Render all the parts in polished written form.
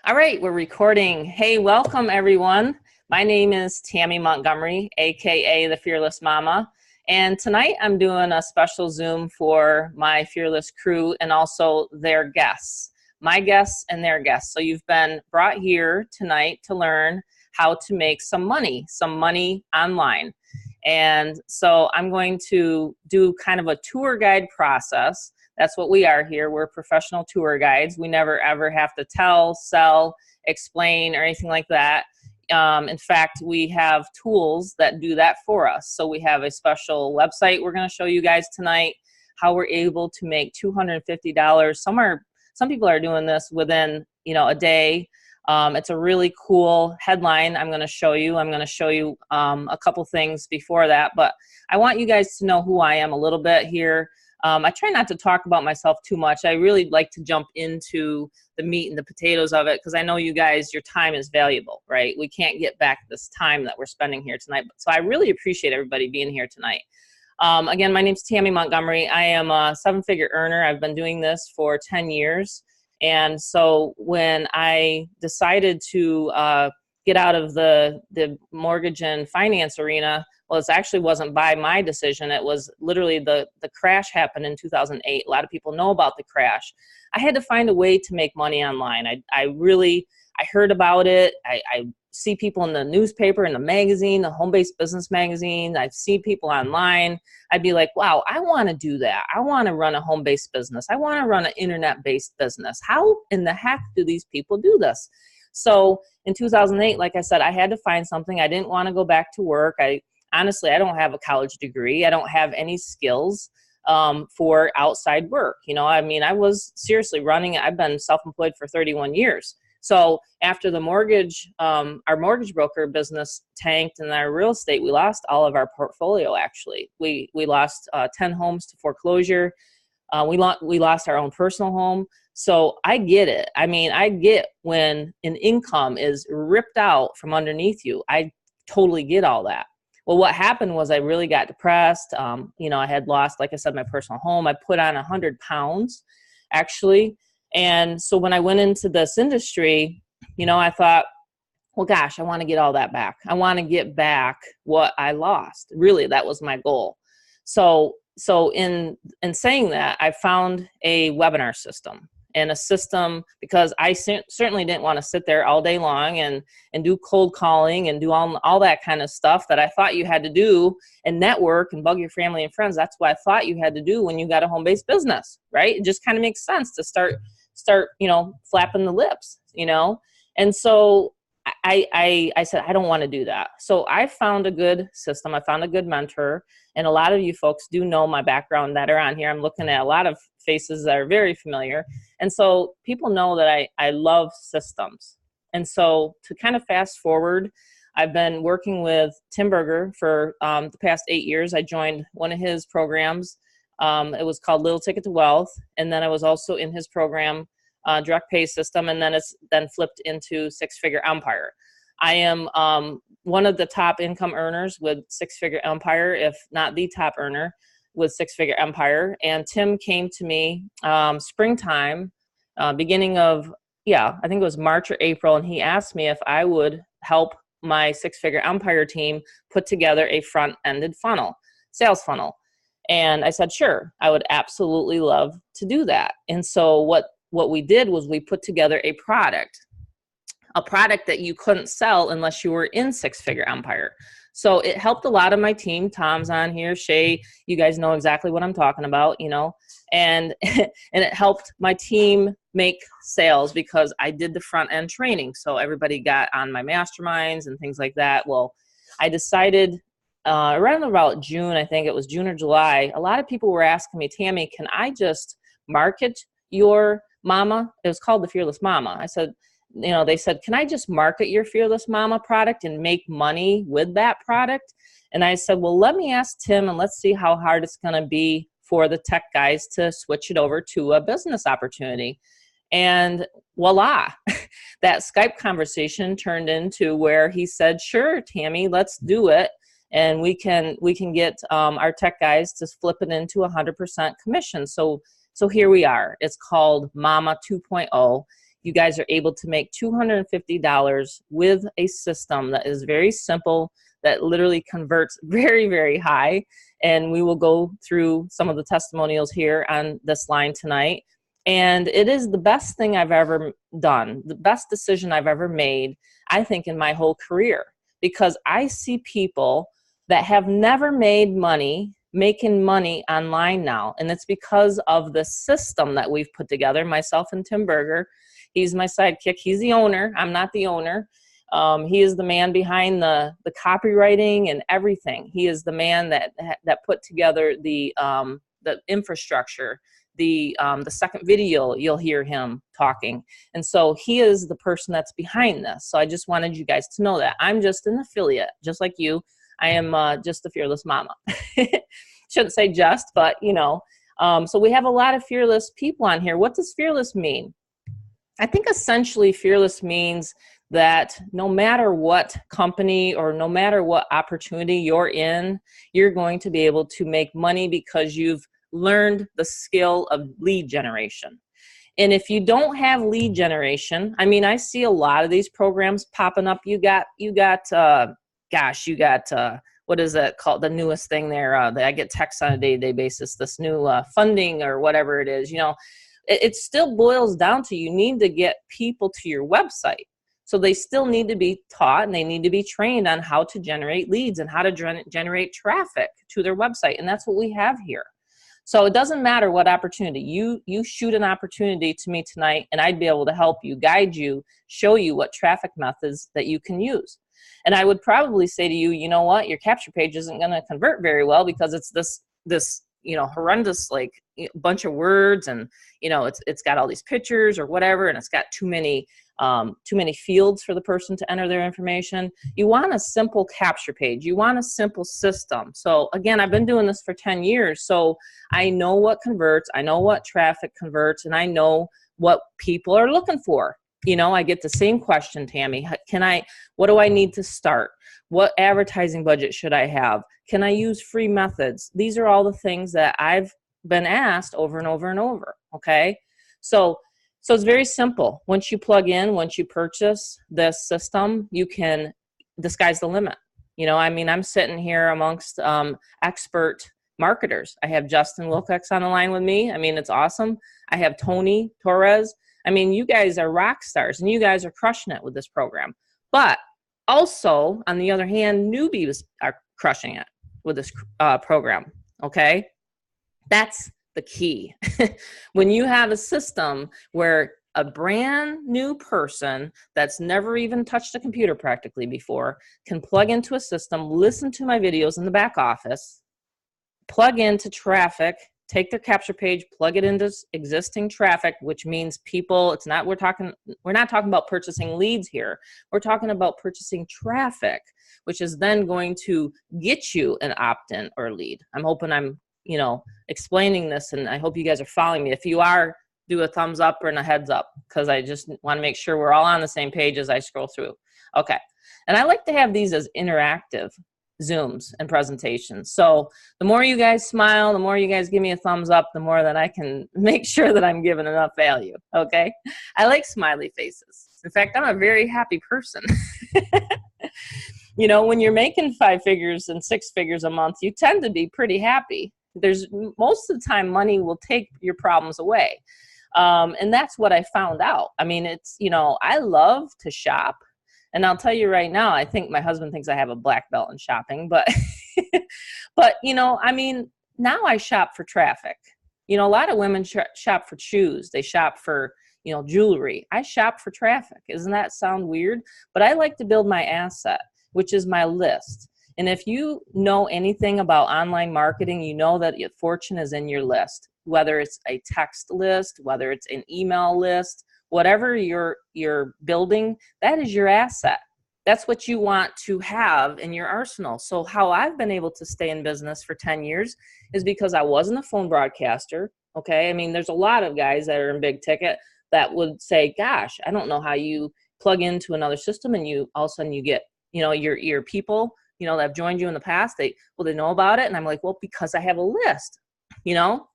All right, we're recording. Hey, welcome everyone. My name is Tammy Montgomery, aka the Fearless Momma. And tonight I'm doing a special Zoom for my Fearless crew and also their guests, my guests and their guests. So you've been brought here tonight to learn how to make some money online. And so I'm going to do kind of a tour guide process. That's what we are here. We're professional tour guides. We never ever have to tell, sell, explain, or anything like that. In fact, we have tools that do that for us. So we have a special website we're going to show you guys tonight, how we're able to make $250. Some people are doing this within, a day. It's a really cool headline I'm going to show you. I'm going to show you a couple things before that, but I want you guys to know who I am a little bit here. I try not to talk about myself too much. I really like to jump into the meat and the potatoes of it because I know you guys, your time is valuable, right? We can't get back this time that we're spending here tonight. So I really appreciate everybody being here tonight. Again, my name's Tammy Montgomery. I am a seven-figure earner. I've been doing this for 10 years. And so when I decided to get out of the mortgage and finance arena, well, it actually wasn't by my decision. It was literally the crash happened in 2008. A lot of people know about the crash. I had to find a way to make money online. I heard about it. I see people in the newspaper, in the magazine, the home-based business magazine. I've seen people online. I'd be like, wow, I want to do that. I want to run a home-based business. I want to run an internet-based business. How in the heck do these people do this? So in 2008, like I said, I had to find something. I didn't want to go back to work. Honestly, I don't have a college degree. I don't have any skills for outside work. I was seriously running. I've been self-employed for 31 years. So after the mortgage, our mortgage broker business tanked and our real estate, we lost all of our portfolio, actually. We lost 10 homes to foreclosure. We lost our own personal home. So I get it. I get when an income is ripped out from underneath you. I totally get all that. Well, what happened was I really got depressed. I had lost, like I said, my personal home. I put on 100 pounds, actually. And so when I went into this industry, I thought, well, gosh, I want to get all that back. I want to get back what I lost. Really, that was my goal. So in saying that, I found a webinar system. And a system, because I certainly didn't want to sit there all day long and do cold calling and do all that kind of stuff that I thought you had to do and network and bug your family and friends. That's what I thought you had to do when you got a home-based business, right? It just kind of makes sense to start flapping the lips, And so I said, I don't want to do that. So I found a good system. I found a good mentor. And a lot of you folks do know my background that are on here. I'm looking at a lot of faces that are very familiar. And so people know that I love systems. And so to kind of fast forward, I've been working with Tim Berger for the past 8 years. I joined one of his programs. It was called Little Ticket to Wealth. And then I was also in his program, Direct Pay System. And then it's then flipped into Six Figure Empire. I am one of the top income earners with Six Figure Empire, if not the top earner with Six Figure Empire. And Tim came to me springtime, beginning of, I think it was March or April. And he asked me if I would help my Six Figure Empire team put together a front-ended funnel, sales funnel. And I said, sure, I would absolutely love to do that. And so what we did was we put together a product that you couldn't sell unless you were in Six Figure Empire. So it helped a lot of my team. Tom's on here, Shay, you guys know exactly what I'm talking about, and it helped my team make sales because I did the front end training. So everybody got on my masterminds and things like that. Well, I decided around about June, I think it was June or July, a lot of people were asking me, Tammy, can I just market your Momma? It was called the Fearless Momma. I said, they said, can I just market your Fearless Momma product and make money with that product? And I said, well, let me ask Tim and let's see how hard it's going to be for the tech guys to switch it over to a business opportunity. And voila, that Skype conversation turned into where he said, sure, Tammy, let's do it. And we can get our tech guys to flip it into 100% commission. So here we are. It's called Momma 2.0. you guys are able to make $250 with a system that is very simple, that literally converts very, very high. And we will go through some of the testimonials here on this line tonight. And it is the best thing I've ever done, the best decision I've ever made, I think, in my whole career, because I see people that have never made money making money online now. And it's because of the system that we've put together, myself and Tim Berger. He's my sidekick. He's the owner. I'm not the owner. He is the man behind the copywriting and everything. He is the man that put together the infrastructure. The second video, you'll hear him talking. And so he is the person that's behind this. So I just wanted you guys to know that. I'm just an affiliate, just like you. I am just the Fearless Mama. Shouldn't say just, but you know. So we have a lot of fearless people on here. What does fearless mean? I think essentially fearless means that no matter what company or no matter what opportunity you're in, you're going to be able to make money because you've learned the skill of lead generation. And if you don't have lead generation, I mean, I see a lot of these programs popping up. You got what is it called? The newest thing there. I get texts on a day-to-day basis, this new funding or whatever it is, you know. It still boils down to you need to get people to your website. So they still need to be taught and they need to be trained on how to generate leads and how to generate traffic to their website. And that's what we have here. So it doesn't matter what opportunity. You shoot an opportunity to me tonight and I'd be able to help you, guide you, show you what traffic methods that you can use. And I would probably say to you, you know what, your capture page isn't going to convert very well because it's this you know, horrendous, like, bunch of words, and you know, it's got all these pictures or whatever, and it's got too many fields for the person to enter their information. You want a simple capture page. You want a simple system. So again, I've been doing this for 10 years, so I know what converts, I know what traffic converts, and I know what people are looking for. You know, I get the same question, Tammy. What do I need to start? What advertising budget should I have? Can I use free methods? These are all the things that I've been asked over and over and over, okay? So it's very simple. Once you plug in, once you purchase this system, the sky's the limit. You know, I mean, I'm sitting here amongst expert marketers. I have Justin Wilcox on the line with me. I mean, it's awesome. I have Tony Torres. I mean, you guys are rock stars and you guys are crushing it with this program. But also, on the other hand, newbies are crushing it with this program, okay? That's the key. When you have a system where a brand new person that's never even touched a computer practically before can plug into a system, listen to my videos in the back office, plug into traffic, take their capture page, plug it into existing traffic, which means people, we're not talking about purchasing leads here. We're talking about purchasing traffic, which is then going to get you an opt-in or lead. I'm hoping I'm, you know, explaining this, and I hope you guys are following me. If you are, do a thumbs up or a heads up, because I just want to make sure we're all on the same page as I scroll through. Okay. And I like to have these as interactive Zooms and presentations. So the more you guys smile, the more you guys give me a thumbs up, the more that I can make sure that I'm giving enough value. Okay. I like smiley faces. In fact, I'm a very happy person. You know, when you're making 5 figures and 6 figures a month, you tend to be pretty happy. Most of the time money will take your problems away. And that's what I found out. I mean, it's, you know, I love to shop. And I'll tell you right now, I think my husband thinks I have a black belt in shopping, but, but, you know, I mean, now I shop for traffic. You know, a lot of women shop for shoes. They shop for, you know, jewelry. I shop for traffic. Doesn't that sound weird? But I like to build my asset, which is my list. And if you know anything about online marketing, you know that your fortune is in your list, whether it's a text list, whether it's an email list, whatever you're building, that is your asset. That's what you want to have in your arsenal. So how I've been able to stay in business for 10 years is because I wasn't a phone broadcaster, okay? I mean, there's a lot of guys that are in big ticket that would say, gosh, I don't know how you plug into another system and you all of a sudden you get, you know, your people, you know, that have joined you in the past, they know about it. And I'm like, well, because I have a list, you know?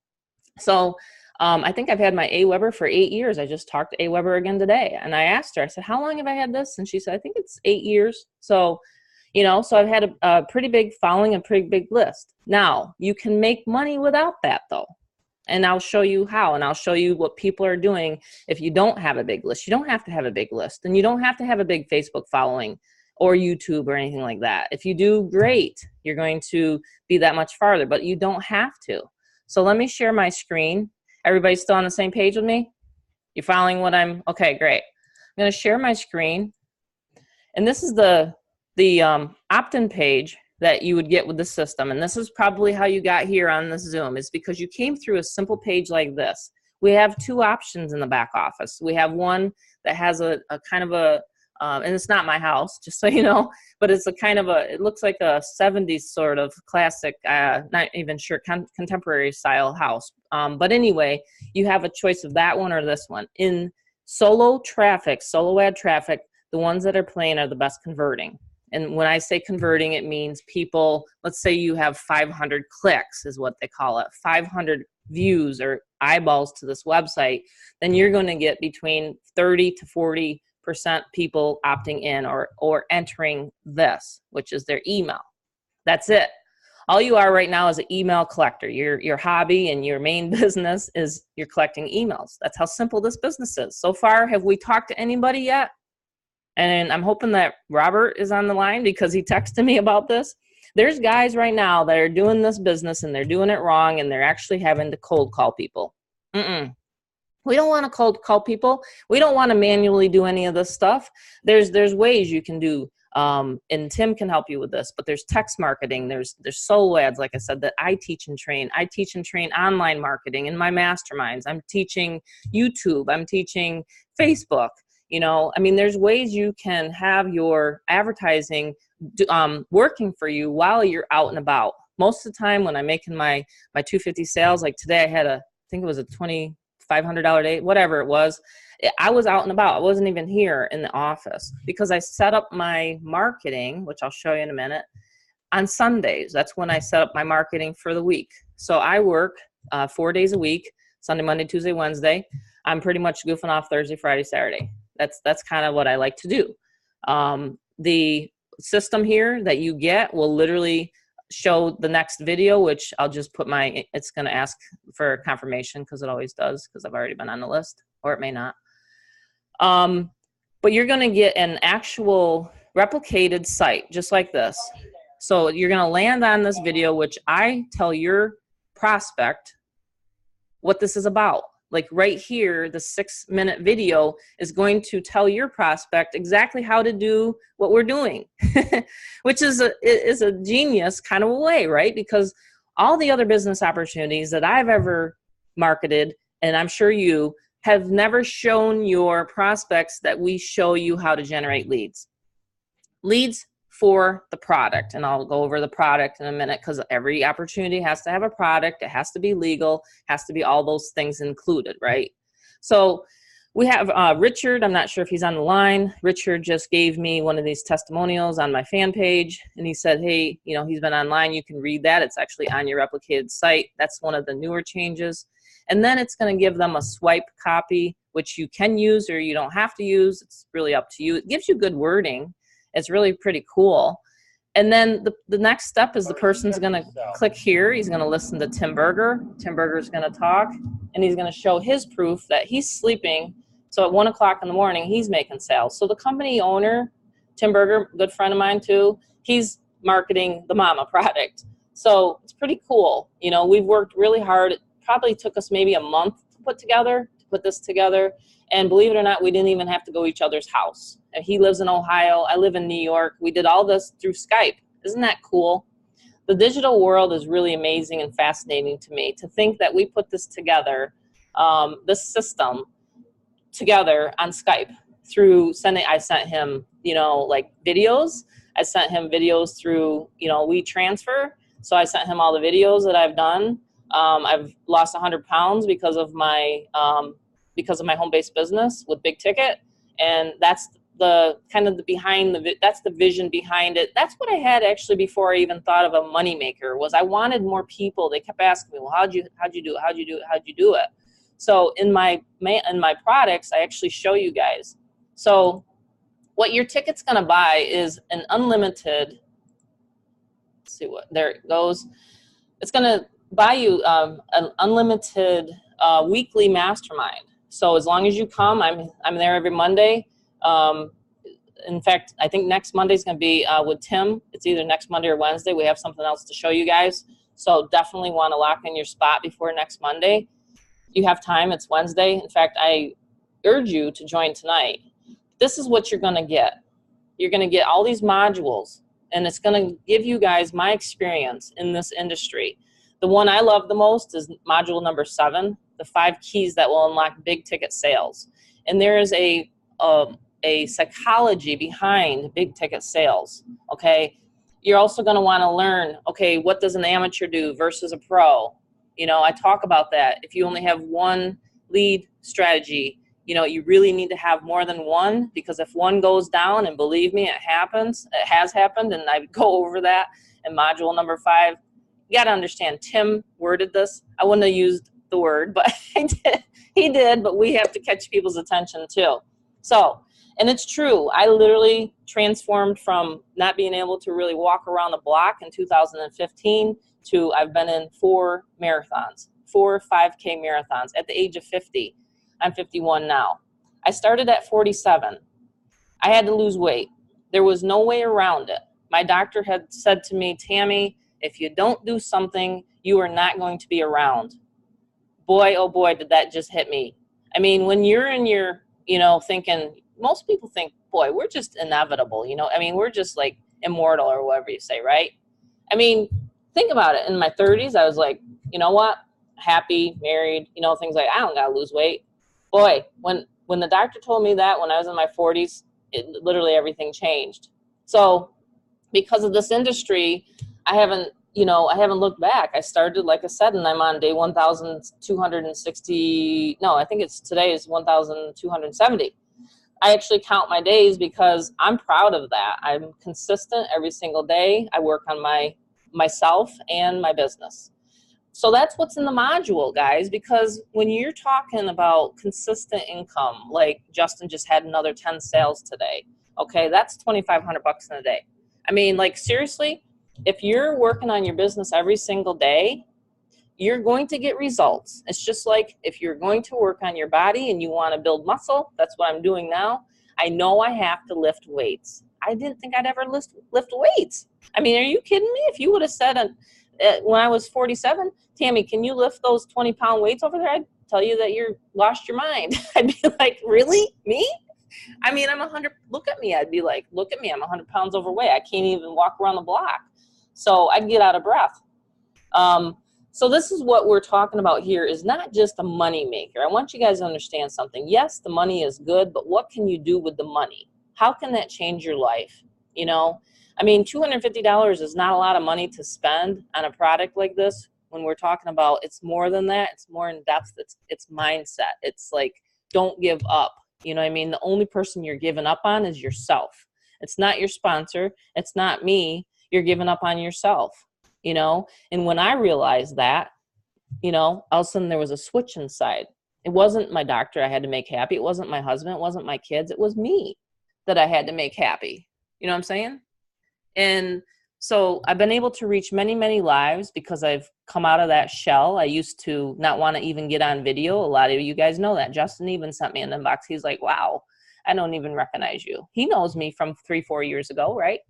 So I think I've had my AWeber for 8 years. I just talked to AWeber again today, and I asked her, I said, how long have I had this? And she said, I think it's 8 years. So, you know, so I've had a pretty big following, a pretty big list. Now, you can make money without that though. And I'll show you how, and I'll show you what people are doing if you don't have a big list. You don't have to have a big list, and you don't have to have a big Facebook following or YouTube or anything like that. If you do, great. You're going to be that much farther, but you don't have to. So let me share my screen. Everybody still on the same page with me? You following what I'm, okay, great. I'm gonna share my screen. And this is the opt-in page that you would get with the system. And this is probably how you got here on this Zoom, is because you came through a simple page like this. We have two options in the back office. We have one that has a kind of a, and it's not my house, just so you know, but it's a kind of a, it looks like a 70s sort of classic, not even sure, contemporary style house. But anyway, you have a choice of that one or this one. In solo traffic, solo ad traffic, the ones that are playing are the best converting. And when I say converting, it means people, let's say you have 500 clicks is what they call it, 500 views or eyeballs to this website, then you're going to get between 30 to 40% people opting in or entering this, which is their email. That's it. All you are right now is an email collector. Your hobby and your main business is you're collecting emails. That's how simple this business is. So far, have we talked to anybody yet? And I'm hoping that Robert is on the line because he texted me about this. There's guys right now that are doing this business and they're doing it wrong and they're actually having to cold call people. We don't want to cold call people. We don't want to manually do any of this stuff. There's ways you can do, and Tim can help you with this, but there's text marketing, there's solo ads, like I said, that I teach and train. I teach and train online marketing in my masterminds. I'm teaching YouTube. I'm teaching Facebook. You know, I mean, there's ways you can have your advertising working for you while you're out and about. Most of the time when I'm making my 250 sales, like today I had I think it was a $2,500 day, whatever it was. I was out and about. I wasn't even here in the office because I set up my marketing, which I'll show you in a minute, on Sundays. That's when I set up my marketing for the week. So I work 4 days a week, Sunday, Monday, Tuesday, Wednesday. I'm pretty much goofing off Thursday, Friday, Saturday. That's kind of what I like to do. The system here that you get will literally show the next video, which I'll just put it's going to ask for confirmation because it always does because I've already been on the list, or it may not. But you're going to get an actual replicated site just like this. So you're going to land on this video, which I tell your prospect what this is about. Like right here, the 6-minute video is going to tell your prospect exactly how to do what we're doing, which is a genius kind of a way, right? Because all the other business opportunities that I've ever marketed, and I'm sure you have never shown your prospects that we show you how to generate leads. Leads for the product, and I'll go over the product in a minute because every opportunity has to have a product, it has to be legal, has to be all those things included, right? So we have Richard. I'm not sure if he's on the line. Richard just gave me one of these testimonials on my fan page, and he said, hey, you know, he's been online, you can read that. It's actually on your replicated site. That's one of the newer changes. And then it's going to give them a swipe copy, which you can use or you don't have to use. It's really up to you. It gives you good wording. It's really pretty cool. And then the next step is the person's going to click here. He's going to listen to Tim Berger. Tim Berger's going to talk, and he's going to show his proof that he's sleeping. So at 1 o'clock in the morning, he's making sales. So the company owner, Tim Berger, good friend of mine too, he's marketing the Momma product. So it's pretty cool. You know, we've worked really hard. It probably took us maybe a month to put this together. And believe it or not, we didn't even have to go to each other's house. He lives in Ohio. I live in New York. We did all this through Skype. Isn't that cool? The digital world is really amazing and fascinating to me. To think that we put this together, this system together on Skype through sending, I sent him, you know, like videos. I sent him videos through, you know, WeTransfer. So I sent him all the videos that I've done. I've lost 100 pounds because of my home-based business with big ticket. And that's the kind of that's the vision behind it. That's what I had actually before I even thought of a money maker. Was I wanted more people. They kept asking me, well, how'd you do it? How'd you do it? So in my products, I actually show you guys. So what your ticket's going to buy is an unlimited, let's see what, there it goes. It's going to buy you an unlimited weekly mastermind. So as long as you come, I'm there every Monday. In fact, I think next Monday is going to be with Tim. It's either next Monday or Wednesday. We have something else to show you guys. So definitely want to lock in your spot before next Monday. You have time. It's Wednesday. In fact, I urge you to join tonight. This is what you're going to get. You're going to get all these modules, and it's going to give you guys my experience in this industry. The one I love the most is module number 7, the 5 keys that will unlock big ticket sales. And there is a psychology behind big ticket sales, okay? You're also going to want to learn, okay, what does an amateur do versus a pro? You know, I talk about that. If you only have one lead strategy, you know, you really need to have more than one, because if one goes down, and believe me, it happens, it has happened, and I go over that in module number 5. You got to understand, Tim worded this. I wouldn't have used the word, but he did, but we have to catch people's attention too. So, and it's true. I literally transformed from not being able to really walk around the block in 2015 to I've been in 4 marathons, 4 5K marathons at the age of 50. I'm 51 now. I started at 47. I had to lose weight. There was no way around it. My doctor had said to me, Tammy, if you don't do something, you are not going to be around. Boy, oh boy, did that just hit me. I mean, when you're in your, you know, thinking, most people think, boy, we're just inevitable, you know, I mean, we're just like immortal or whatever you say, right? I mean, think about it. In my 30s, I was like, you know what? Happy, married, you know, things like, I don't gotta lose weight. Boy, when the doctor told me that when I was in my 40s, literally everything changed. So because of this industry, I haven't looked back. I started, like I said, and I'm on day 1,260. No, I think today is 1,270. I actually count my days because I'm proud of that. I'm consistent every single day. I work on myself and my business. So that's what's in the module, guys, because when you're talking about consistent income, like Justin just had another 10 sales today, okay, that's $2,500 in a day. I mean, like, seriously, if you're working on your business every single day, you're going to get results. It's just like if you're going to work on your body and you want to build muscle, that's what I'm doing now. I know I have to lift weights. I didn't think I'd ever lift weights. I mean, are you kidding me? If you would have said when I was 47, Tammy, can you lift those 20-pound weights over there? I'd tell you that you're lost your mind. I'd be like, really? Me? I mean, I'm 100, look at me. I'd be like, look at me. I'm 100 pounds overweight. I can't even walk around the block. So I'd get out of breath. So this is what we're talking about here, is not just a money maker. I want you guys to understand something. Yes, the money is good, but what can you do with the money? How can that change your life? You know, I mean, $250 is not a lot of money to spend on a product like this. When we're talking about, it's more than that. It's more in depth. It's mindset. It's like, don't give up. You know what I mean? The only person you're giving up on is yourself. It's not your sponsor. It's not me. You're giving up on yourself, you know? And when I realized that, you know, all of a sudden there was a switch inside. It wasn't my doctor I had to make happy. It wasn't my husband. It wasn't my kids. It was me that I had to make happy. You know what I'm saying? And so I've been able to reach many, many lives because I've come out of that shell. I used to not want to even get on video. A lot of you guys know that. Justin even sent me an inbox. He's like, wow, I don't even recognize you. He knows me from 3-4 years ago, right?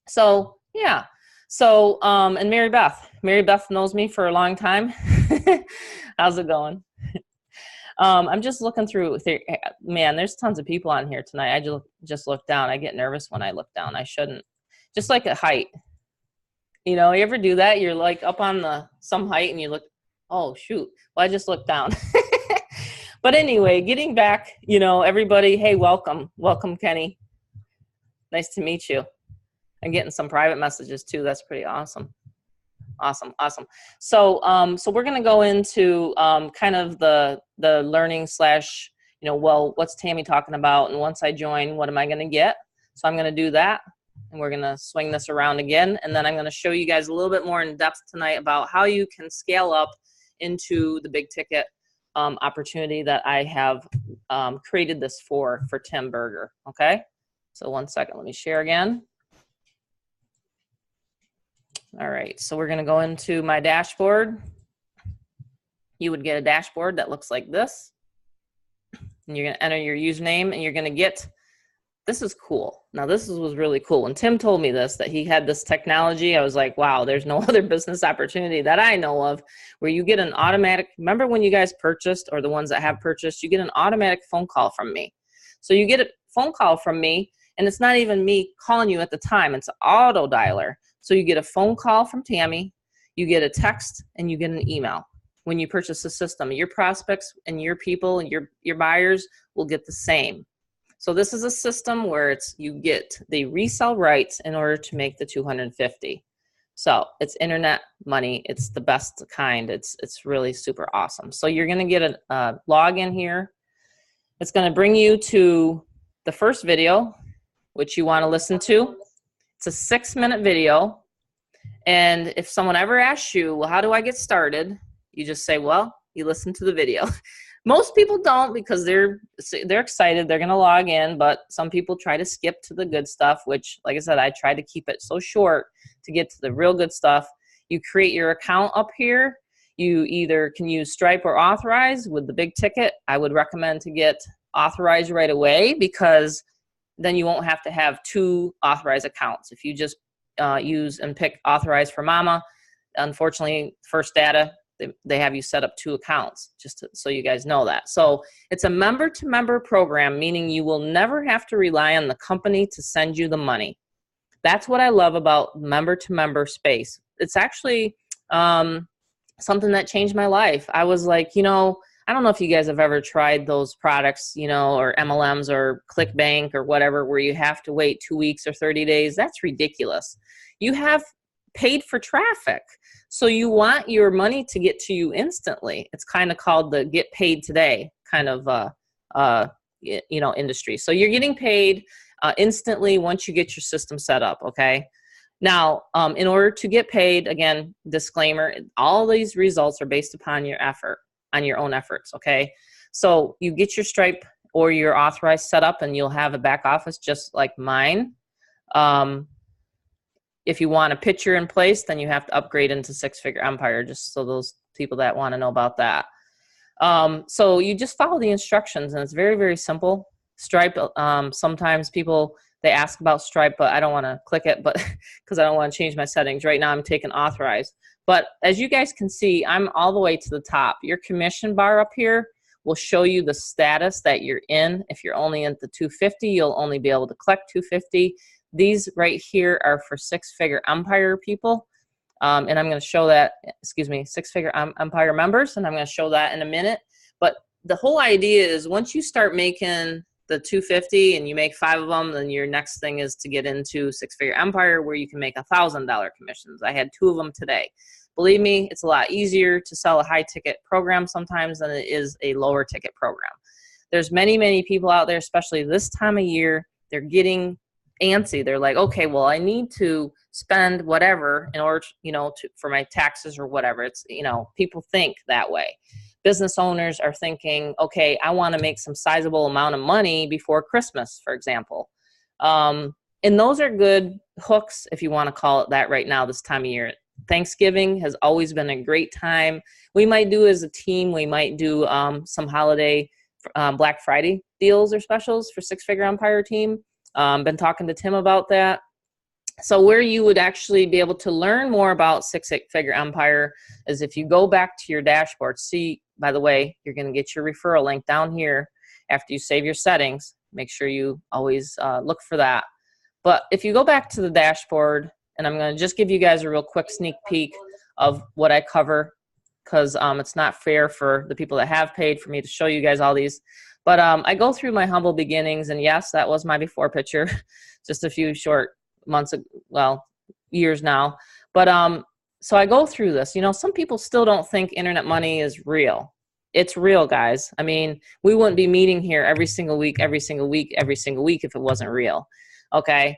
So, yeah. So, and Mary Beth knows me for a long time. How's it going? I'm just looking through, man, there's tons of people on here tonight. I just look down. I get nervous when I look down. I shouldn't. Just like a height. You know, you ever do that? You're like up on some height and you look, oh, shoot. Well, I just looked down. But anyway, getting back, you know, everybody, hey, welcome. Welcome, Kenny. Nice to meet you. I'm getting some private messages too. That's pretty awesome. Awesome. So, so we're going to go into kind of the learning / you know, well, what's Tammy talking about? And once I join, what am I going to get? So I'm going to do that. And we're going to swing this around again. And then I'm going to show you guys a little bit more in depth tonight about how you can scale up into the big ticket opportunity that I have created this for Tim Berger. Okay, so 1 second, let me share again. All right, so we're gonna go into my dashboard. You would get a dashboard that looks like this, and you're gonna enter your username, and you're gonna get, this is cool. Now this was really cool. When Tim told me this, that he had this technology, I was like, wow, there's no other business opportunity that I know of where you get an automatic, remember when you guys purchased, or the ones that have purchased, you get an automatic phone call from me. So you get a phone call from me, and it's not even me calling you at the time, it's an auto dialer. So you get a phone call from Tammy, you get a text, and you get an email. When you purchase the system, your prospects and your people and your buyers will get the same. So this is a system where you get the resell rights in order to make the 250. So it's internet money. It's the best kind. It's really super awesome. So you're going to get a login here. It's going to bring you to the first video, which you want to listen to. It's a 6-minute video. And if someone ever asks you, well, how do I get started? You just say, well, you listen to the video. Most people don't, because they're excited. They're going to log in, but some people try to skip to the good stuff, which, like I said, I try to keep it so short to get to the real good stuff. You create your account up here. You either can use Stripe or Authorize with the big ticket. I would recommend to get Authorize right away, because then you won't have to have 2 authorized accounts. If you just use and pick Authorize for Mama, unfortunately, First Data, they have you set up 2 accounts, just so you guys know that. So it's a member-to-member program, meaning you will never have to rely on the company to send you the money. That's what I love about member-to-member space. It's actually something that changed my life. I was like, I don't know if you guys have ever tried those products, or MLMs or ClickBank or whatever, where you have to wait 2 weeks or 30 days. That's ridiculous. You have paid for traffic. So you want your money to get to you instantly. It's kind of called the get paid today kind of industry. So you're getting paid instantly once you get your system set up, okay? Now, in order to get paid, again, disclaimer, all these results are based upon your effort, on your own efforts, okay? So you get your Stripe or your Authorized set up, and you'll have a back office just like mine. If you want a picture in place, then you have to upgrade into Six-Figure Empire, just so those people that want to know about that. So you just follow the instructions, and it's very, very simple. Stripe, sometimes people, they ask about Stripe, but I don't want to click it, but because I don't want to change my settings. Right now I'm taking Authorized. But as you guys can see, I'm all the way to the top. Your commission bar up here will show you the status that you're in. If you're only at the 250, you'll only be able to collect 250. These right here are for Six-Figure Empire people. And I'm going to show that, Six-Figure Empire members, and I'm going to show that in a minute. But the whole idea is once you start making the 250 and you make 5 of them, then your next thing is to get into Six-Figure Empire, where you can make $1,000 commissions. I had 2 of them today. Believe me, it's a lot easier to sell a high-ticket program sometimes than it is a lower-ticket program. There's many, many people out there, especially this time of year, they're getting antsy. They're like, okay, well, I need to spend whatever in order to, for my taxes or whatever. It's, people think that way. Business owners are thinking, okay, I want to make some sizable amount of money before Christmas, for example. And those are good hooks, if you want to call it that, right now, this time of year. Thanksgiving has always been a great time. We might do as a team, we might do some holiday Black Friday deals or specials for Six-Figure Empire team. Been talking to Tim about that. So where you would actually be able to learn more about Six-Figure Empire is if you go back to your dashboard. See, by the way, you're going to get your referral link down here after you save your settings. Make sure you always look for that. But if you go back to the dashboard, and I'm going to just give you guys a real quick sneak peek of what I cover, because it's not fair for the people that have paid for me to show you guys all these. But I go through my humble beginnings, and yes, that was my before picture, just a few short months, well, years now. But so I go through this. Some people still don't think internet money is real. It's real, guys. I mean, we wouldn't be meeting here every single week if it wasn't real. Okay.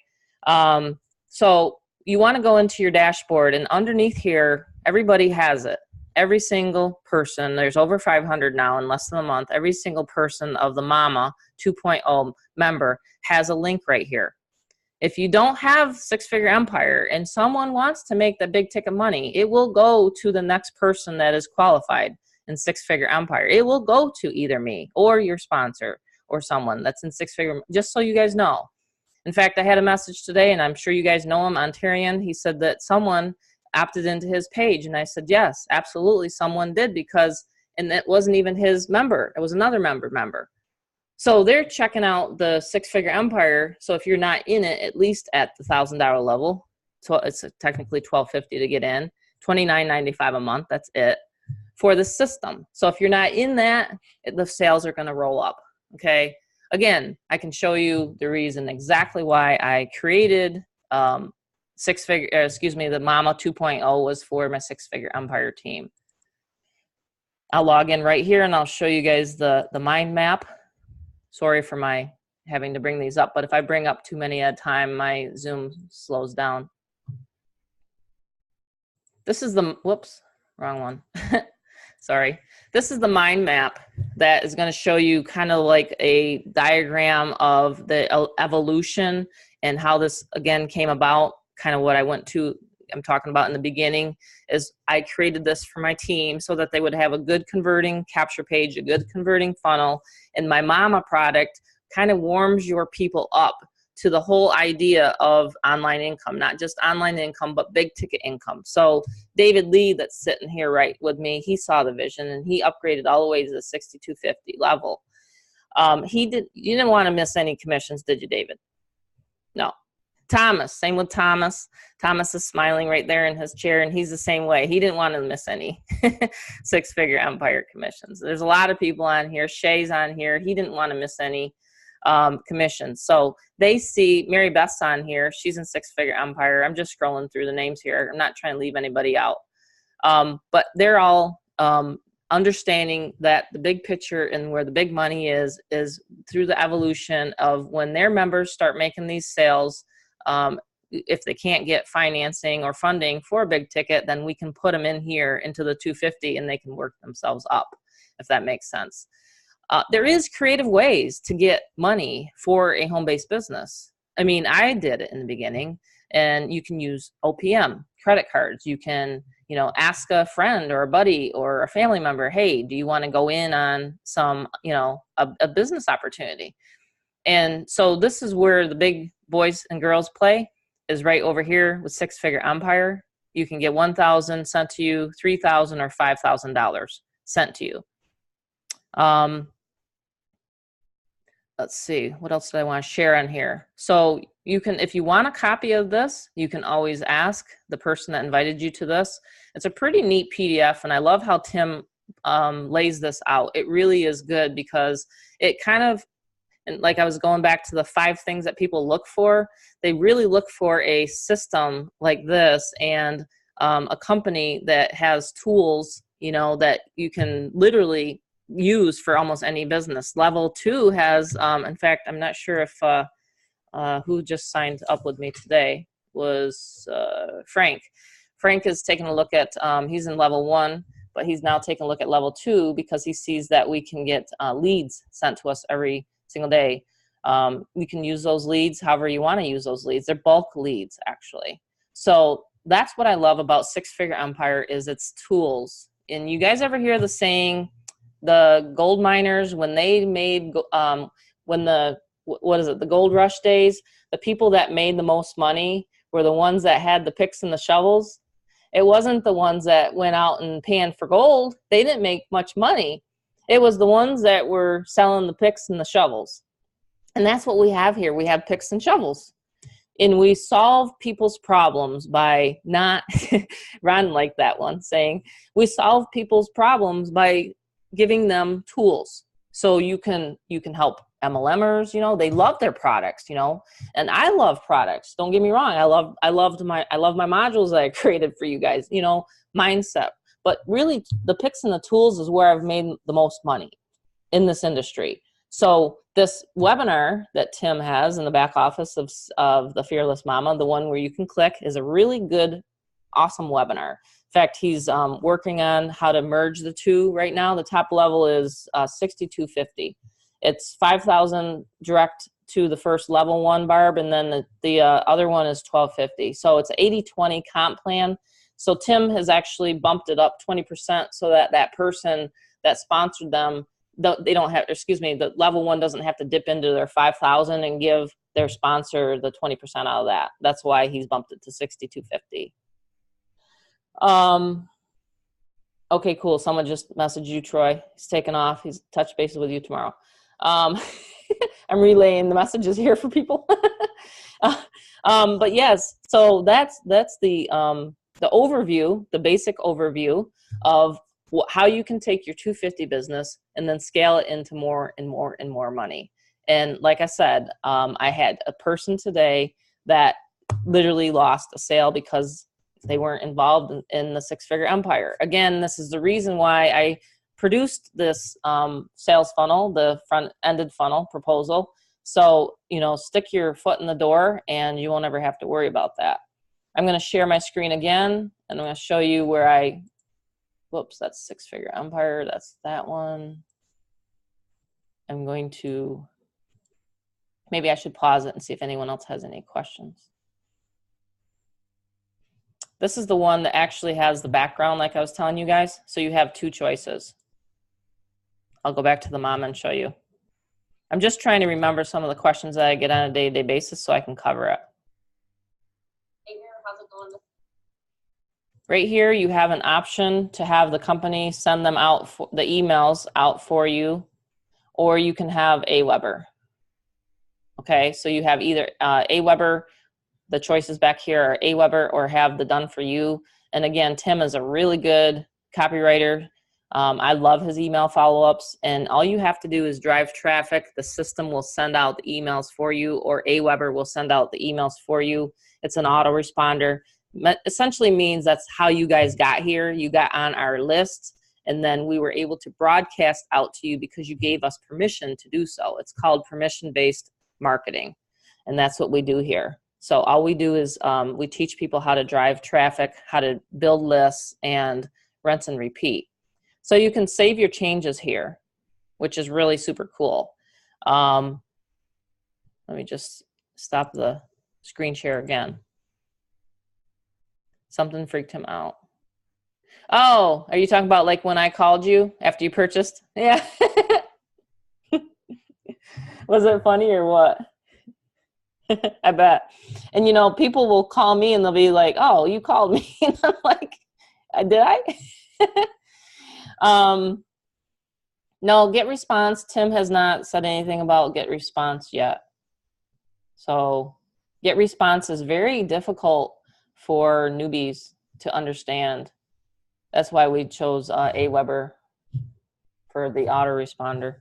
So you want to go into your dashboard, and underneath here, everybody has it. every single person, there's over 500 now in less than a month, every single person of the Momma 2.0 member has a link right here. If you don't have six-figure empire and someone wants to make the big ticket money, it will go to the next person that is qualified in six-figure empire. It will go to either me or your sponsor or someone that's in six-figure, just so you guys know. In fact, I had a message today, and I'm sure you guys know him, Ontarian. He said that someone opted into his page, and I said, yes, absolutely, someone did, because, and it wasn't even his member. It was another member. So they're checking out the six-figure empire. So if you're not in it, at least at the $1,000 level, so it's technically $1,250 to get in, $29.95 a month. That's it for the system. So if you're not in that, the sales are going to roll up. Okay. Again, I can show you the reason exactly why I created the Momma 2.0 was for my six-figure empire team. I'll log in right here and I'll show you guys the mind map. Sorry for my having to bring these up, but if I bring up too many at a time, my Zoom slows down. This is the, whoops, wrong one. Sorry. This is the mind map that is going to show you kind of like a diagram of the evolution and how this, again, came about. Kind of what I'm talking about in the beginning is I created this for my team so that they would have a good converting capture page, a good converting funnel. And my Momma product kind of warms your people up to the whole idea of online income, not just online income, but big ticket income. So David Lee, that's sitting here right with me, he saw the vision and he upgraded all the way to the 6250 level. You didn't want to miss any commissions, did you, David? No. Thomas, same with Thomas. Thomas is smiling right there in his chair, and he's the same way. He didn't want to miss any six-figure empire commissions. There's a lot of people on here. Shay's on here. He didn't want to miss any commissions. So they see Mary Beth's on here. She's in six-figure empire. I'm just scrolling through the names here. I'm not trying to leave anybody out. But they're all understanding that the big picture and where the big money is through the evolution of when their members start making these sales. If they can't get financing or funding for a big ticket, then we can put them in here into the 250 and they can work themselves up, if that makes sense. There is creative ways to get money for a home-based business. I mean, I did it in the beginning, and you can use OPM, credit cards. You can, ask a friend or a buddy or a family member, hey, do you want to go in on some, a business opportunity? And so this is where the big boys and girls play, is right over here with six-figure empire. You can get $1,000 sent to you, $3,000 or $5,000 sent to you. Let's see, what else do I want to share on here? So you can, if you want a copy of this, you can always ask the person that invited you to this. It's a pretty neat PDF, and I love how Tim lays this out. It really is good because it kind of, and like I was going back to the 5 things that people look for, they really look for a system like this and a company that has tools, that you can literally use for almost any business. Level 2 has, in fact, I'm not sure if who just signed up with me today was Frank. Frank is taking a look at, he's in level 1, but he's now taking a look at level 2 because he sees that we can get leads sent to us every single day. We can use those leads however you want to use those leads. They're bulk leads, actually. So that's what I love about Six-Figure Empire is its tools. And you guys ever hear the saying, the gold miners, when they made, the gold rush days, the people that made the most money were the ones that had the picks and the shovels. It wasn't the ones that went out and panned for gold. They didn't make much money. It was the ones that were selling the picks and the shovels. And that's what we have here. We have picks and shovels. And we solve people's problems by not, Ron like that one, saying, we solve people's problems by giving them tools. So you can help MLMers, they love their products, and I love products. Don't get me wrong. I love my modules that I created for you guys, mindset. But really, the picks and the tools is where I've made the most money in this industry. So this webinar that Tim has in the back office of the Fearless Momma, the one where you can click, is a really good, awesome webinar. fact, he's working on how to merge the two right now. The top level is 6250. It's 5,000 direct to the first level one, Barb, and then the other one is 1250. So it's 80-20 comp plan. So Tim has actually bumped it up 20% so that that person that sponsored them, they don't have, excuse me, the level one doesn't have to dip into their 5,000 and give their sponsor the 20% out of that. That's why he's bumped it to 6250. Okay, cool. Someone just messaged you, Troy. He's taking off. He's touch bases with you tomorrow. I'm relaying the messages here for people. But yes, so that's the overview, the basic overview of how you can take your 250 business and then scale it into more and more and more money. And like I said, I had a person today that literally lost a sale because they weren't involved in the six-figure empire. Again, this is the reason why I produced this sales funnel, the front-ended funnel proposal. So, you know, stick your foot in the door and you won't ever have to worry about that. I'm going to share my screen again, and I'm going to show you where I, whoops, that's six-figure empire. That's that one. I'm going to, maybe I should pause it and see if anyone else has any questions. This is the one that actually has the background like I was telling you guys. So you have two choices. I'll go back to the Momma and show you. I'm just trying to remember some of the questions that I get on a day-to-day basis so I can cover it. Hey, how's it going? Right here, you have an option to have the company send them out, the emails out for you, or you can have Aweber. Okay, so you have either Aweber, the choices back here are Aweber or have the done for you. And again, Tim is a really good copywriter. I love his email follow-ups, and all you have to do is drive traffic. The system will send out the emails for you, or Aweber will send out the emails for you. It's an autoresponder. Essentially means that's how you guys got here. You got on our list, and then we were able to broadcast out to you because you gave us permission to do so. It's called permission-based marketing, and that's what we do here. So all we do is we teach people how to drive traffic, how to build lists, and rinse and repeat. So you can save your changes here, which is really super cool. Let me just stop the screen share again. Something freaked him out. Oh, are you talking about like when I called you after you purchased? Yeah. Was it funny or what? I bet. And you know, people will call me and they'll be like, oh, you called me. And I'm like, did I? No, get response. Tim has not said anything about get response yet. So get response is very difficult for newbies to understand. That's why we chose Aweber for the autoresponder.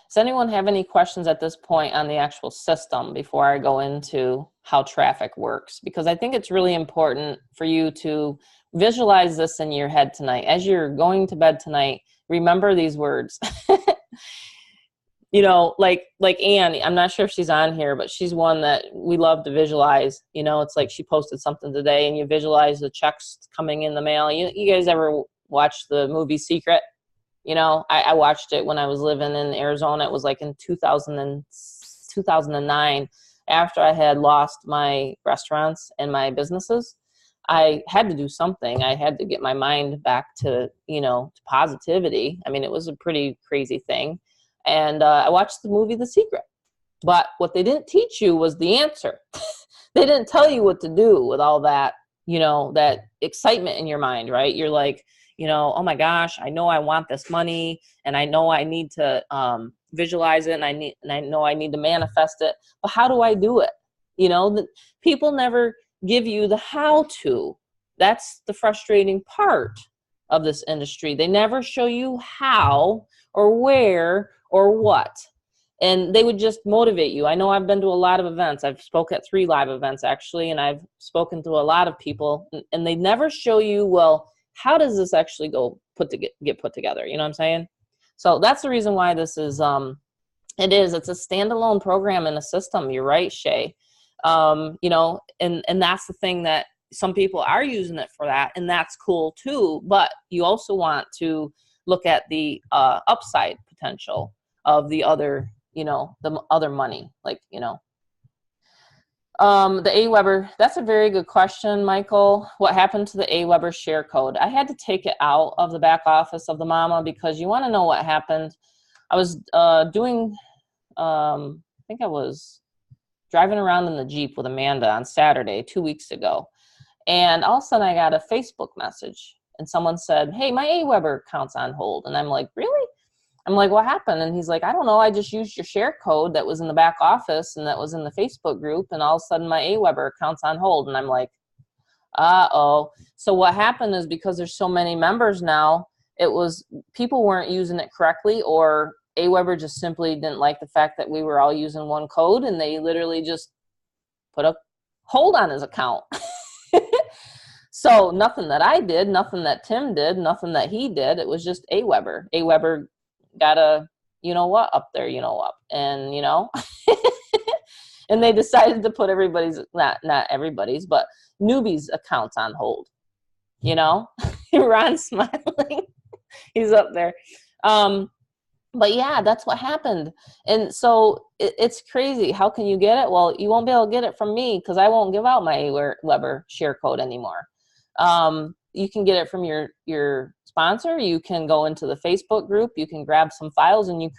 Does anyone have any questions at this point on the actual system before I go into how traffic works? Because I think it's really important for you to visualize this in your head tonight. As you're going to bed tonight, remember these words. You know, like Ann, I'm not sure if she's on here, but she's one that we love to visualize. You know, it's like she posted something today and you visualize the checks coming in the mail. You guys ever watch the movie Secret? You know, I watched it when I was living in Arizona. It was like in 2009, after I had lost my restaurants and my businesses. I had to do something. I had to get my mind back to, you know, to positivity. I mean, it was a pretty crazy thing. And I watched the movie The Secret. But what they didn't teach you was the answer. They didn't tell you what to do with all that, you know, that excitement in your mind, right? You're like, you know, oh my gosh, I know I want this money, and I know I need to visualize it, and I know I need to manifest it. But how do I do it? You know, people never give you the how to. That's the frustrating part of this industry. They never show you how or where or what. And they would just motivate you. I know I've been to a lot of events. I've spoke at 3 live events actually, and I've spoken to a lot of people, and they never show you, well, how does this actually get put together? You know what I'm saying? So that's the reason why this is, it's a standalone program in a system. You're right, Shay. You know, and that's the thing that some people are using it for that, and that's cool too. But you also want to look at the upside potential of the other, the other money, like, the AWeber, that's a very good question, Michael. What happened to the AWeber share code? I had to take it out of the back office of the Momma because you want to know what happened. I was doing, I think I was driving around in the Jeep with Amanda on Saturday, 2 weeks ago. And all of a sudden I got a Facebook message and someone said, hey, my AWeber account's on hold. And I'm like, really? I'm like, what happened? And he's like, I don't know. I just used your share code that was in the back office and that was in the Facebook group. And all of a sudden my AWeber account's on hold. And I'm like, uh-oh. So what happened is because there's so many members now, it was people weren't using it correctly, or AWeber just simply didn't like the fact that we were all using one code, and they literally just put a hold on his account. So nothing that I did, nothing that Tim did, nothing that he did. It was just AWeber. AWeber got a, up there, up. And, and they decided to put everybody's, not everybody's, but newbies' accounts on hold. Ron's smiling. He's up there. But yeah, that's what happened. And so it's crazy. How can you get it? Well, you won't be able to get it from me because I won't give out my AWeber share code anymore. You can get it from your sponsor. You can go into the Facebook group. You can grab some files and you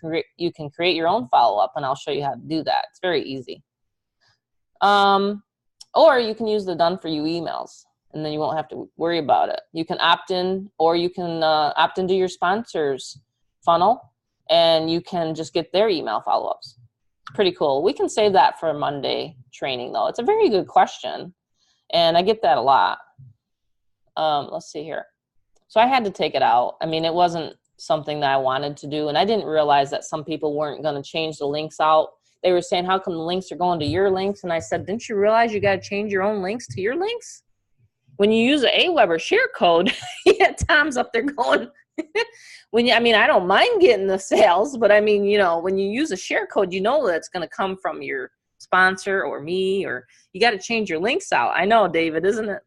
can create your own follow-up, and I'll show you how to do that. It's very easy. Or you can use the done for you emails, and then you won't have to worry about it. You can opt in, or you can opt into your sponsor's funnel, and you can just get their email follow-ups. Pretty cool. We can save that for a Monday training, though. It's a very good question, and I get that a lot. Let's see here. So I had to take it out. I mean, it wasn't something that I wanted to do, and I didn't realize that some people weren't going to change the links out. They were saying, how come the links are going to your links? And I said, didn't you realize you got to change your own links to your links? When you use an AWeber share code, yeah, Tom's up there going, I don't mind getting the sales, but I mean, when you use a share code, that it's going to come from your sponsor or me, or you got to change your links out. I know, David, isn't it?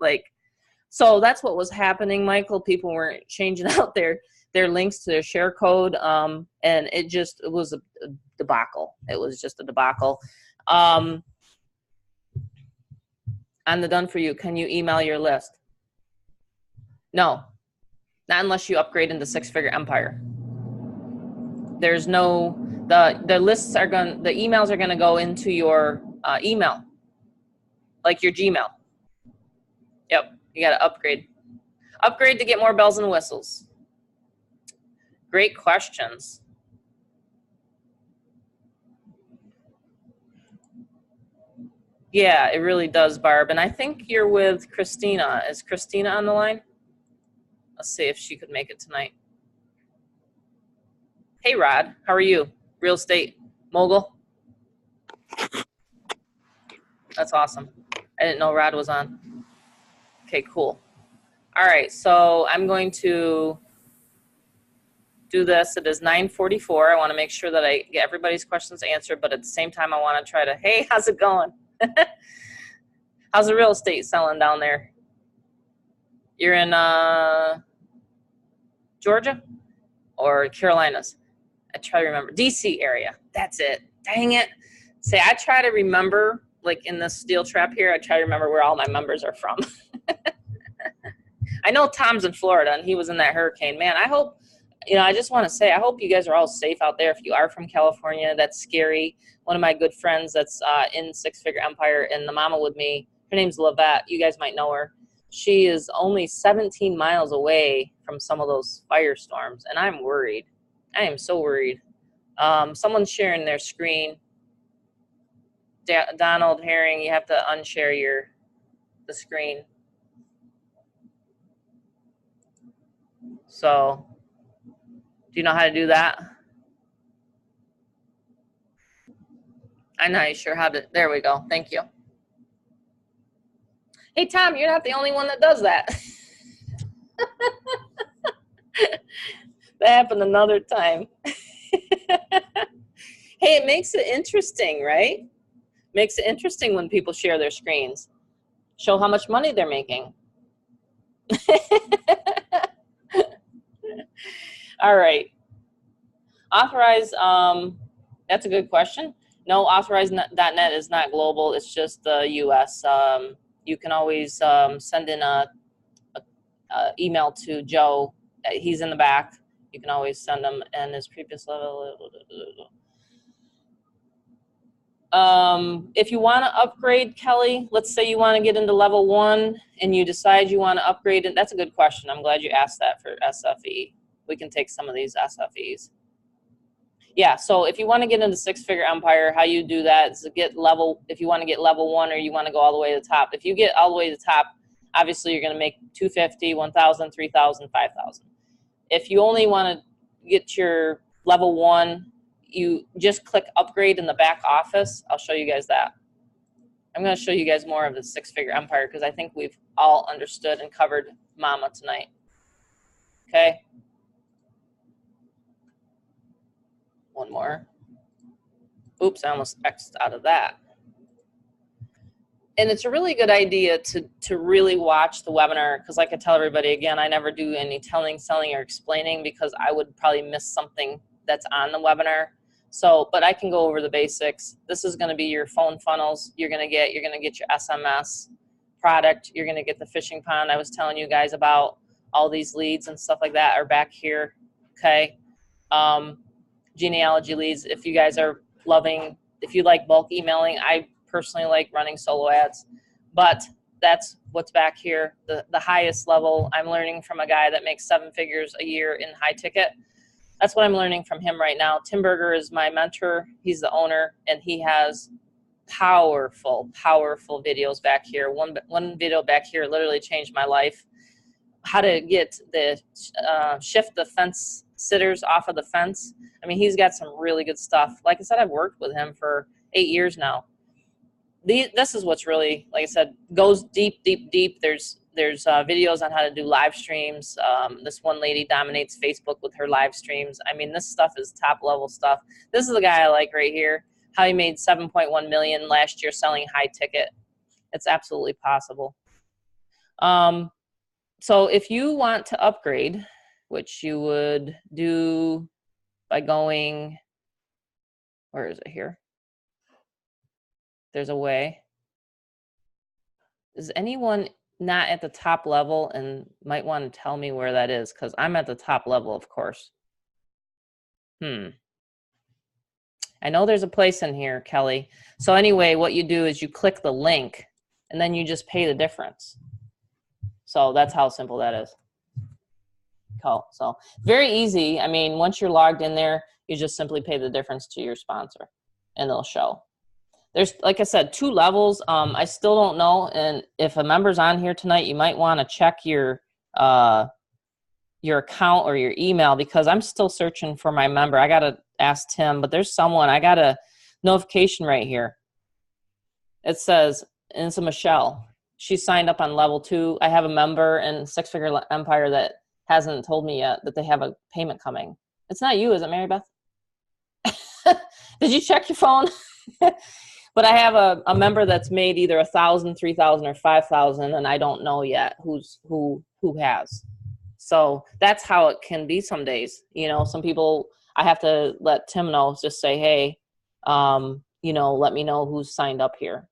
So that's what was happening, Michael. People weren't changing out their links to their share code, and it was a debacle. It was just a debacle. On the done for you, can you email your list? No, not unless you upgrade into six-figure empire. There's no, the lists are the emails are gonna go into your email, like your Gmail. Yep, you gotta upgrade. Upgrade to get more bells and whistles. Great questions. Yeah, it really does, Barb. And I think you're with Christina. Is Christina on the line? Let's see if she could make it tonight. Hey, Rod. How are you? Real estate mogul? That's awesome. I didn't know Rod was on. Okay, cool. All right, so I'm going to do this. It is 9:44. I want to make sure that I get everybody's questions answered, but at the same time, I want to try to, hey, how's it going? How's the real estate selling down there? You're in Georgia or Carolinas? I try to remember. DC area. That's it. Dang it. Say, I try to remember, like in this steel trap here, I try to remember where all my members are from. I know Tom's in Florida and he was in that hurricane. Man, I hope, I just want to say, I hope you guys are all safe out there. If you are from California, that's scary. One of my good friends that's in Six Figure Empire and the Momma with me, her name's Lavette. You guys might know her. She is only 17 miles away from some of those firestorms, and I'm worried. I am so worried. Someone's sharing their screen. Donald Herring, you have to unshare the screen. So, do you know how to do that? I'm not sure how to. There we go. Thank you. Hey, Tom, you're not the only one that does that. That happened another time. Hey, it makes it interesting, right? Makes it interesting when people share their screens. Show how much money they're making. All right. Authorized, that's a good question. No, authorized.net is not global. It's just the US. You can always send in a email to Joe. He's in the back. You can always send him and his previous level. If you want to upgrade, Kelly, let's say you want to get into level 1 and you decide you want to upgrade it. That's a good question. I'm glad you asked that for SFE. We can take some of these SFEs. Yeah, so if you want to get into six-figure empire, how you do that is to get level, if you want to get level 1 or you want to go all the way to the top. If you get all the way to the top, obviously you're going to make 250, 1,000, 3,000, 5,000. If you only want to get your level 1, you just click upgrade in the back office. I'll show you guys that. I'm going to show you guys more of the six-figure empire because I think we've all understood and covered Momma tonight. Okay. One more. Oops, I almost X'd out of that. And it's a really good idea to really watch the webinar because like I tell everybody, again, I never do any telling, selling, or explaining because I would probably miss something that's on the webinar. So, but I can go over the basics. This is going to be your phone funnels. You're going to get your SMS product. You're going to get the fishing pond I was telling you guys about. All these leads and stuff like that are back here. Okay. Genealogy leads. If you guys are loving, if you like bulk emailing, I personally like running solo ads, but that's what's back here. The highest level I'm learning from a guy that makes 7 figures a year in high ticket. That's what I'm learning from him right now. Tim Berger is my mentor. He's the owner, and he has powerful, powerful videos back here. One video back here literally changed my life. How to get the shift the fence sitters off of the fence. I mean, he's got some really good stuff. Like I said, I've worked with him for 8 years now. This is what's really, like I said, goes deep, deep, deep. There's videos on how to do live streams. This one lady dominates Facebook with her live streams. I mean, this stuff is top level stuff. This is the guy I like right here. How he made 7.1 million last year selling high ticket. It's absolutely possible. So if you want to upgrade, which you would do by going, where is it here? There's a way. Is anyone not at the top level and might want to tell me where that is? Because I'm at the top level, of course. I know there's a place in here, Kelly. So anyway, what you do is you click the link and then you just pay the difference. So that's how simple that is. Cool. So very easy. I mean, once you're logged in there, you just simply pay the difference to your sponsor and it'll show. There's, like I said, 2 levels. I still don't know. And if a member's on here tonight, you might want to check your account or your email because I'm still searching for my member. I got to ask Tim, but there's someone. I got a notification right here. It says, and it's a Michelle. She signed up on level 2. I have a member in Six Figure Empire that hasn't told me yet that they have a payment coming. It's not you, is it, Mary Beth? Did you check your phone? But I have a member that's made either 1,000, 3,000, or 5,000, and I don't know yet who has. So that's how it can be some days. You know, some people, I have to let Tim know, just say, hey, you know, let me know who's signed up here.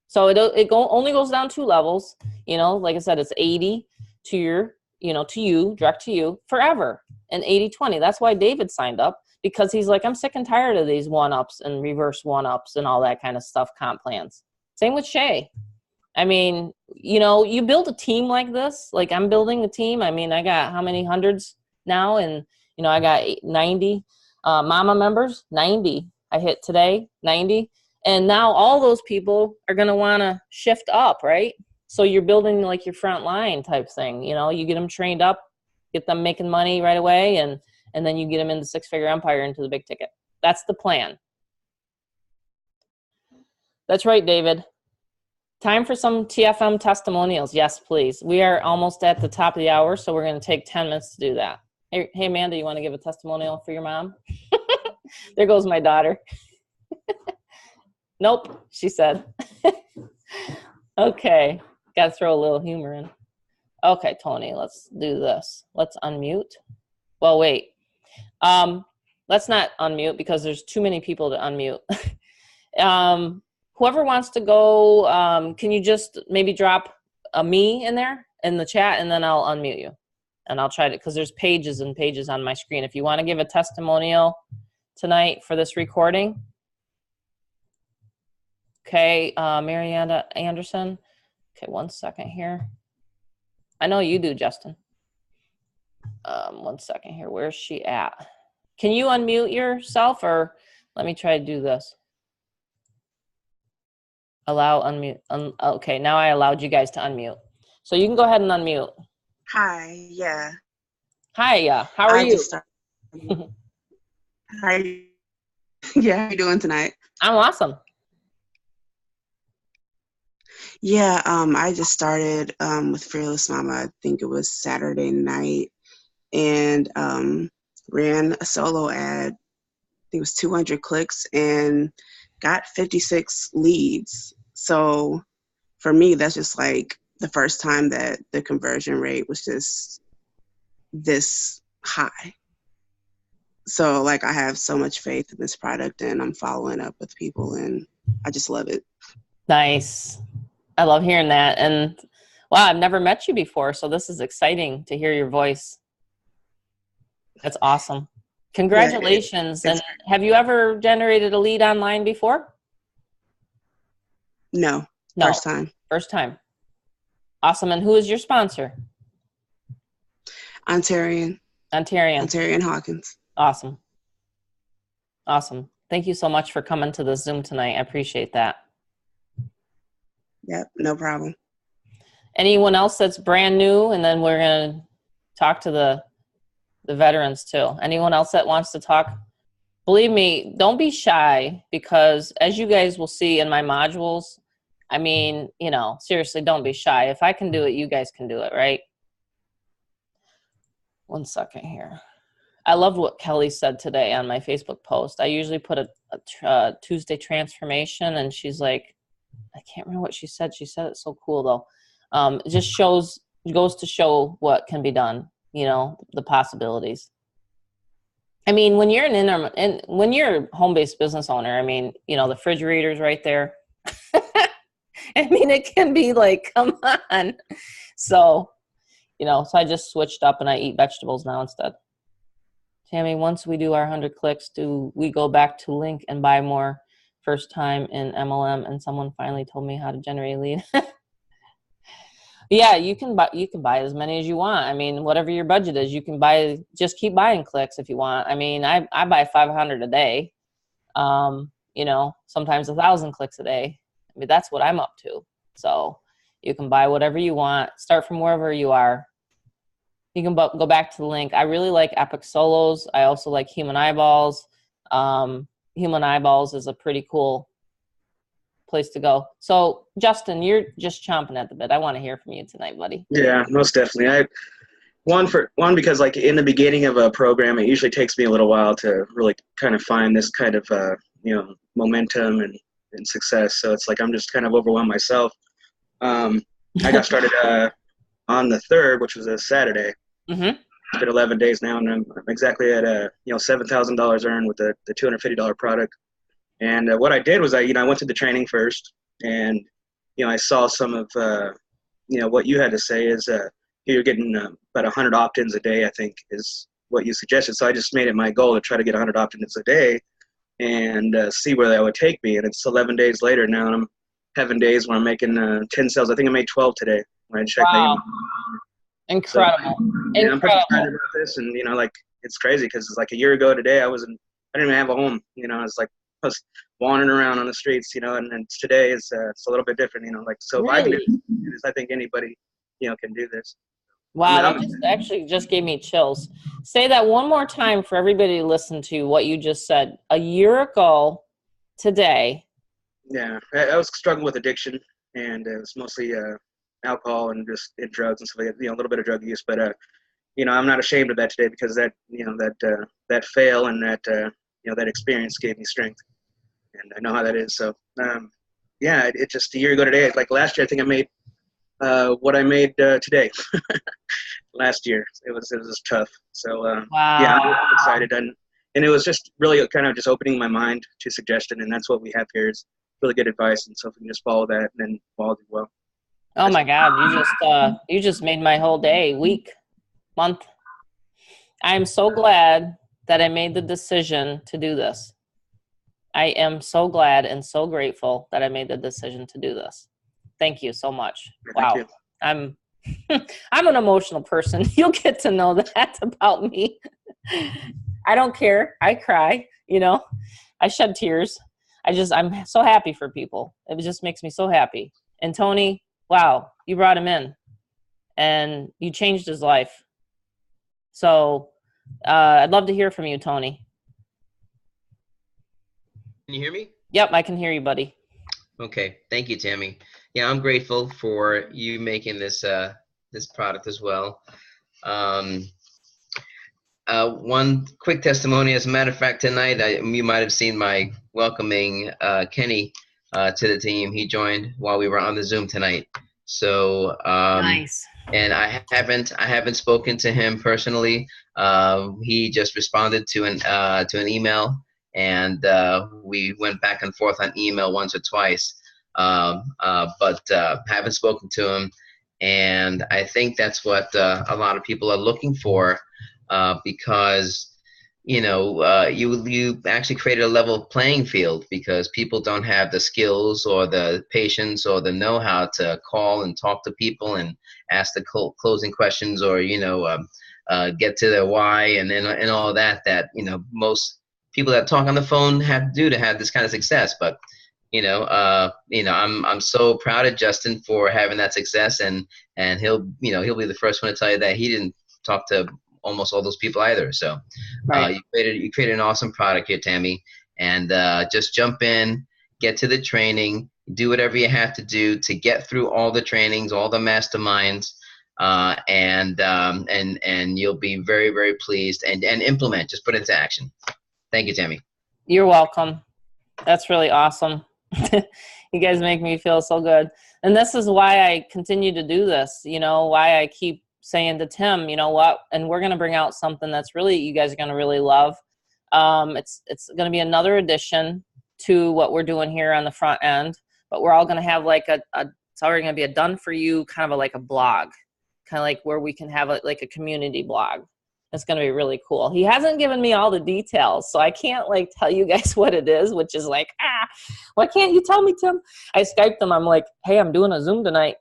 So it only goes down 2 levels. You know, like I said, it's 80 to your, you know, to you, direct to you forever, and 80-20. That's why David signed up. Because he's like, I'm sick and tired of these 1-ups and reverse 1-ups and all that kind of stuff, comp plans. Same with Shay. I mean, you know, you build a team like this. Like I'm building a team. I mean, I got how many hundreds now? And, you know, I got 90 Momma members, 90. I hit today, 90. And now all those people are going to want to shift up, right? So you're building like your front line type thing. You know, you get them trained up, get them making money right away, and then you get them into Six Figure Empire, into the big ticket. That's the plan. That's right, David. Time for some TFM testimonials. Yes, please. We are almost at the top of the hour, so we're going to take 10 minutes to do that. Hey, Amanda, you want to give a testimonial for your mom? There goes my daughter. Nope, she said. Okay. Got to throw a little humor in. Okay, Tony, let's do this. Let's unmute. Well, wait. Let's not unmute because there's too many people to unmute. Whoever wants to go, can you just maybe drop a me in there in the chat, and then I'll unmute you. And I'll try to, because there's pages and pages on my screen. If you want to give a testimonial tonight for this recording. Okay, Mariana Anderson. Okay, 1 second here. I know you do, Justin. 1 second here. Where's she at? Can you unmute yourself, or let me try to do this? Allow unmute. Okay, now I allowed you guys to unmute. So you can go ahead and unmute. Hi, yeah. Hi, how are you? Hi. Yeah, how you doing tonight? I'm awesome. Yeah, I just started with Fearless Momma. I think it was Saturday night, and ran a solo ad. I think it was 200 clicks and got 56 leads. So for me, that's just like the first time that the conversion rate was just this high. So like I have so much faith in this product, and I'm following up with people, and I just love it. Nice. I love hearing that. And wow, I've never met you before, so this is exciting to hear your voice. That's awesome. Congratulations. Yeah, and have you ever generated a lead online before? No. First time. First time. Awesome. And who is your sponsor? Ontarian Hawkins. Awesome. Awesome. Thank you so much for coming to the Zoom tonight. I appreciate that. Yep, no problem. Anyone else that's brand new? And then we're going to talk to the veterans too. Anyone else that wants to talk? Believe me, don't be shy, because as you guys will see in my modules, I mean, you know, seriously, don't be shy. If I can do it, you guys can do it, right? 1 second here. I loved what Kelly said today on my Facebook post. I usually put a Tuesday transformation, and she's like, I can't remember what she said. She said it so cool though. It just goes to show what can be done, you know, the possibilities. I mean, when you're when you're a home-based business owner, I mean, you know, the refrigerator's right there. I mean, it can be like, come on. So, you know, so I just switched up and I eat vegetables now instead. Tammy, once we do our 100 clicks, do we go back to link and buy more? First time in MLM, and someone finally told me how to generate a lead. Yeah, you can buy as many as you want. I mean, whatever your budget is, you can buy. Just keep buying clicks if you want. I mean, I buy 500 a day. You know, sometimes 1,000 clicks a day. I mean, that's what I'm up to. So you can buy whatever you want. Start from wherever you are. You can go back to the link. I really like Epic Solos. I also like Human Eyeballs. Human Eyeballs is a pretty cool place to go. So Justin, you're just chomping at the bit. I want to hear from you tonight, buddy. Yeah, most definitely. One because like in the beginning of a program, it usually takes me a little while to really kind of find this kind of you know, momentum and success. So it's like I'm just kind of overwhelmed myself. I got started on the 3rd, which was a Saturday. Mm-hmm. It's been 11 days now, and I'm exactly at you know, $7,000 earned with the $250 product. And what I did was I went to the training first, and you know, I saw some of you know, what you had to say is you're getting about 100 opt-ins a day, I think is what you suggested. So I just made it my goal to try to get 100 opt-ins a day and see where that would take me. And it's 11 days later now, and I'm having days where I'm making 10 sales. I think I made 12 today when I checked. Wow. Incredible. So, yeah, I'm pretty excited about this, and you know, like it's crazy because it's like a year ago today I didn't even have a home. You know, it's like I was wandering around on the streets. You know, and today it's a little bit different. You know, like so Really? if I can do this, I think anybody, you know, can do this. Wow, that actually just gave me chills. Say that one more time for everybody to listen to what you just said. A year ago today. Yeah, I was struggling with addiction, and it was mostly alcohol and just drugs and stuff like that. You know, a little bit of drug use, but you know, I'm not ashamed of that today because that, you know, that fail and that you know, that experience gave me strength, and I know how that is. So yeah, it just a year ago today. Like last year, I think I made what I made today. Last year, it was tough. So Wow. yeah, I'm excited, and it was just really kind of just opening my mind to suggestion, and that's what we have here is really good advice, and so if we can just follow that, and then all do well. Oh my God, you just made my whole day, week, month. I'm so glad that I made the decision to do this. I am so glad and so grateful that I made the decision to do this. Thank you so much. Thank Wow. you. I'm an emotional person. You'll get to know that about me. I don't care. I cry, I shed tears. I'm so happy for people. It just makes me so happy. And Tony, wow, you brought him in and you changed his life. So I'd love to hear from you, Tony. Can you hear me? Yep, I can hear you, buddy. Okay, thank you, Tammy. Yeah, I'm grateful for you making this this product as well. One quick testimony, as a matter of fact, tonight you might have seen my welcoming Kenny to the team. He joined while we were on the Zoom tonight. So Nice. And I haven't spoken to him personally. He just responded to an email, and we went back and forth on email once or twice. But haven't spoken to him, and I think that's what a lot of people are looking for, because you actually created a level playing field, because people don't have the skills or the patience or the know-how to call and talk to people and ask the closing questions, or get to their why and all that most people that talk on the phone have to do to have this kind of success. But I'm so proud of Justin for having that success, and he'll be the first one to tell you that he didn't talk to almost all those people either. So Right. you created an awesome product here, Tammy, and just jump in, get to the training, do whatever you have to do to get through all the trainings, all the masterminds, and you'll be very, very pleased, and implement, just put it into action. Thank you, Tammy. You're welcome. That's really awesome. You guys make me feel so good. And this is why I continue to do this, why I keep saying to Tim, you know what, and we're going to bring out something that's really, you guys are going to really love. It's going to be another addition to what we're doing here on the front end, but we're all going to have like it's already going to be a done for you, kind of like a blog, kind of like where we can have like a community blog. It's going to be really cool. He hasn't given me all the details, so I can't like tell you guys what it is, which is like, why can't you tell me, Tim? I Skyped him. I'm like, hey, I'm doing a Zoom tonight,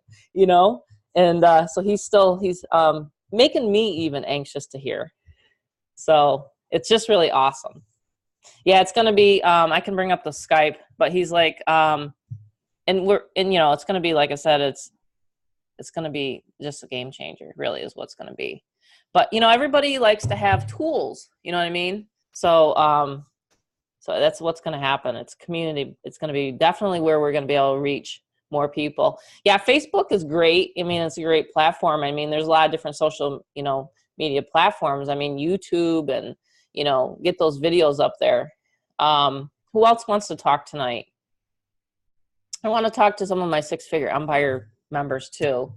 and so he's making me even anxious to hear. So it's just really awesome. Yeah, it's going to be, I can bring up the Skype, but he's like, and it's going to be, like I said, it's going to be just a game changer, really is what's going to be. But, everybody likes to have tools, you know what I mean? So, so that's what's going to happen. It's community. It's going to be definitely where we're going to be able to reach more people. Yeah, Facebook is great. I mean, it's a great platform. I mean, there's a lot of different social, media platforms. I mean, YouTube and, get those videos up there. Who else wants to talk tonight? I want to talk to some of my six-figure Empire members too.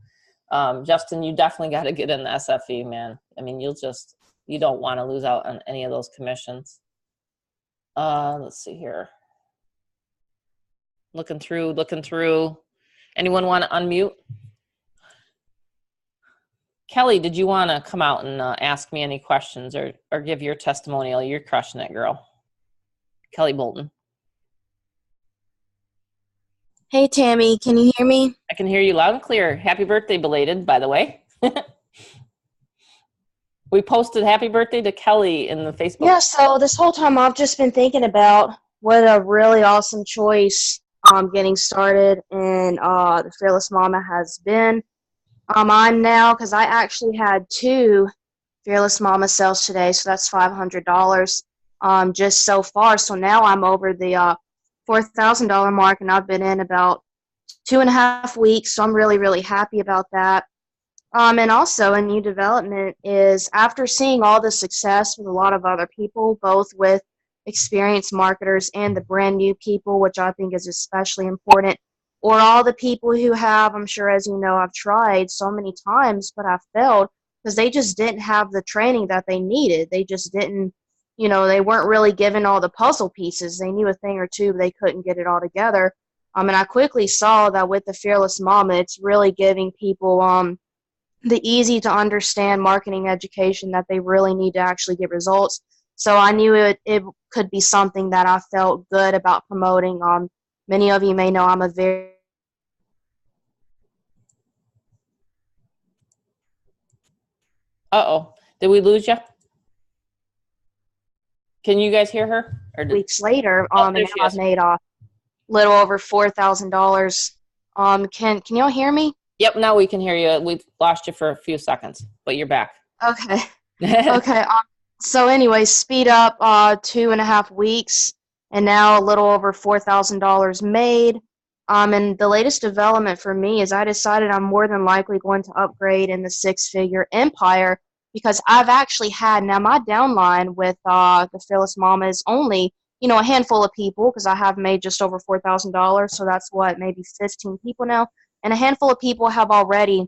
Justin, you definitely got to get in the SFE, man. I mean, you don't want to lose out on any of those commissions. Let's see here. Looking through. Anyone want to unmute? Kelly, did you want to come out and ask me any questions or give your testimonial? You're crushing it, girl. Kelly Bolton. Hey, Tammy, can you hear me? I can hear you loud and clear. Happy birthday, belated, by the way. We posted happy birthday to Kelly in the Facebook. Yeah, so this whole time I've just been thinking about what a really awesome choice getting started in the Fearless Momma has been. I'm now, because I actually had 2 Fearless Momma sales today, so that's $500 just so far. So now I'm over the $4,000 mark, and I've been in about 2.5 weeks, so I'm really, really happy about that. And also a new development is, after seeing all the success with a lot of other people, both with experienced marketers and the brand new people, which I think is especially important, or all the people who have, I'm sure, as you know, I've tried so many times, but I've failed because they just didn't have the training that they needed. They just didn't, they weren't really given all the puzzle pieces. They knew a thing or two, but they couldn't get it all together. And I quickly saw that with the Fearless Mama, it's really giving people the easy to understand marketing education that they really need to actually get results. So I knew it could be something that I felt good about promoting. Many of you may know I'm a very Uh-oh. Did we lose you? Can you guys hear her? weeks later, Oh, and there now she I've is. made a little over $4,000. Can y'all hear me? Yep, now we can hear you. We lost you for a few seconds, but you're back. Okay. Okay. So anyway, speed up 2.5 weeks, and now a little over $4,000 made. And the latest development for me is I decided I'm more than likely going to upgrade in the six-figure empire because I've actually had, now my downline with the Fearless Mama is only, a handful of people because I have made just over $4,000. So that's what, maybe 15 people now. And a handful of people have already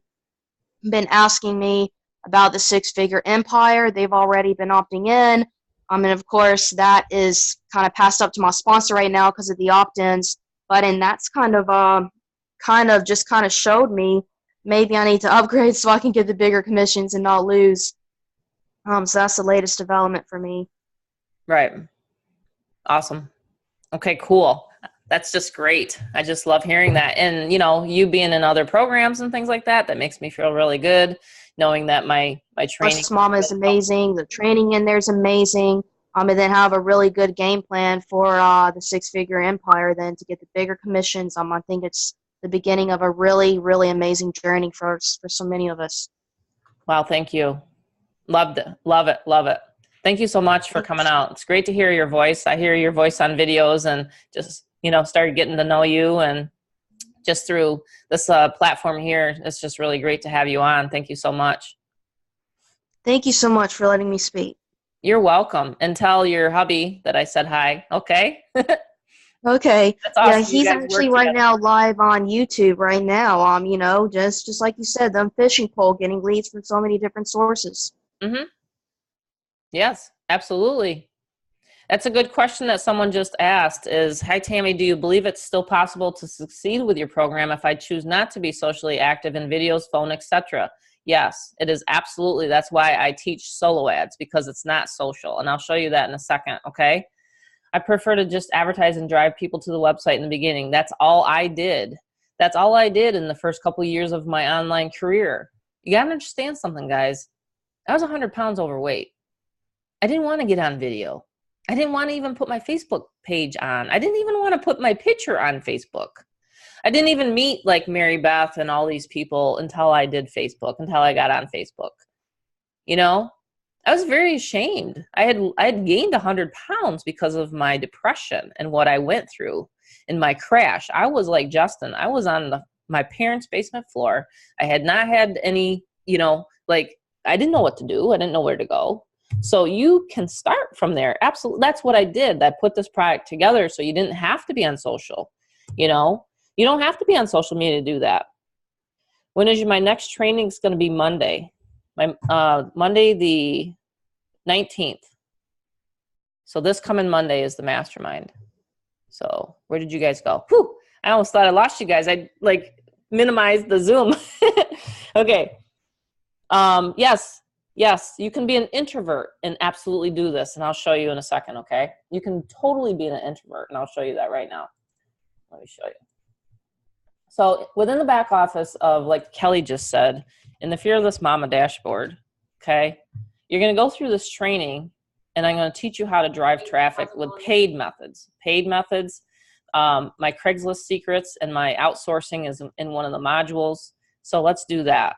been asking me about the six-figure empire. They've already been opting in. And of course, that is kind of passed up to my sponsor right now because of the opt-ins. But and that's kind of just showed me maybe I need to upgrade so I can get the bigger commissions and not lose. So that's the latest development for me. Right. Awesome. Okay, cool. That's just great. I just love hearing that. And, you being in other programs and things like that, that makes me feel really good knowing that my training. Fearless Mama is amazing. The training in there is amazing. And then have a really good game plan for the six-figure empire then to get the bigger commissions. I think it's the beginning of a really, really amazing journey for so many of us. Wow, thank you. Loved it. Love it. Love it. Thank you so much for coming out. It's great to hear your voice. I hear your voice on videos and just, started getting to know you, and just through this platform here, it's just really great to have you on. Thank you so much. Thank you so much for letting me speak. You're welcome. And tell your hubby that I said hi. Okay. Okay. That's awesome. Yeah, he's actually right now live on YouTube right now. Just like you said, them fishing pole, getting leads from so many different sources. Mm-hmm. Yes, absolutely. That's a good question that someone just asked is, hi, Tammy, do you believe it's still possible to succeed with your program if I choose not to be socially active in videos, phone, etc.? Yes, it is absolutely. That's why I teach solo ads, because it's not social. And I'll show you that in a second, okay? I prefer to just advertise and drive people to the website in the beginning. That's all I did. That's all I did in the first couple of years of my online career. You got to understand something, guys. I was 100 pounds overweight. I didn't want to get on video. I didn't want to even put my Facebook page on. I didn't even want to put my picture on Facebook. I didn't even meet like Mary Beth and all these people until I did Facebook, until I got on Facebook. I was very ashamed. I had gained 100 pounds because of my depression and what I went through in my crash. I was like Justin. I was on my parents' basement floor. I had not had any, I didn't know what to do. I didn't know where to go. So you can start from there. Absolutely. That's what I did. I put this product together so you didn't have to be on social. You don't have to be on social media to do that. When is my next training? Is going to be Monday. Monday the 19th. So this coming Monday is the Mastermind. So where did you guys go? Whew, I almost thought I lost you guys. I minimized the Zoom. Okay. Yes, you can be an introvert and absolutely do this, and I'll show you in a second, okay? You can totally be an introvert, and I'll show you that right now. Let me show you. So within the back office of, like Kelly just said, in the Fearless Mama dashboard, okay, you're going to go through this training, and I'm going to teach you how to drive traffic with paid methods. My Craigslist secrets and my outsourcing is in one of the modules. So let's do that.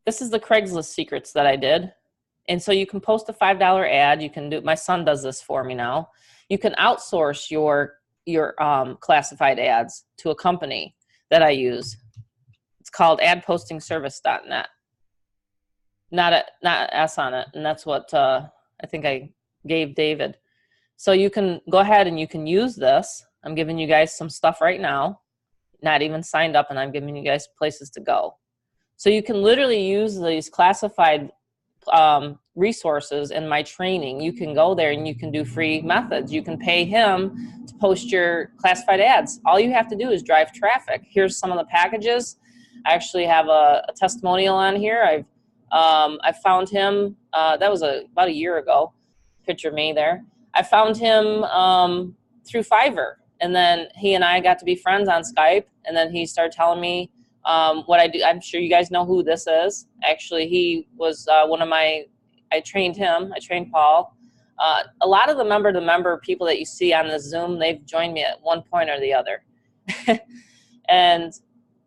This is the Craigslist secrets that I did. And so you can post a $5 ad. You can do, my son does this for me now. You can outsource your classified ads to a company that I use. It's called adpostingservice.net. Not an S on it. And that's what I think I gave David. So you can go ahead and you can use this I'm giving you guys some stuff right now, not even signed up, and I'm giving you guys places to go. So you can literally use these classified resources in my training. You can go there and you can do free methods. You can pay him to post your classified ads. All you have to do is drive traffic. Here's some of the packages. I actually have a testimonial on here. I found him, that was about a year ago, picture of me there. I found him through Fiverr, and then he and I got to be friends on Skype, and then he started telling me what I do. I'm sure you guys know who this is. Actually, he was I trained him. I trained Paul. A lot of the member-to-member people that you see on the Zoom, they've joined me at one point or the other. And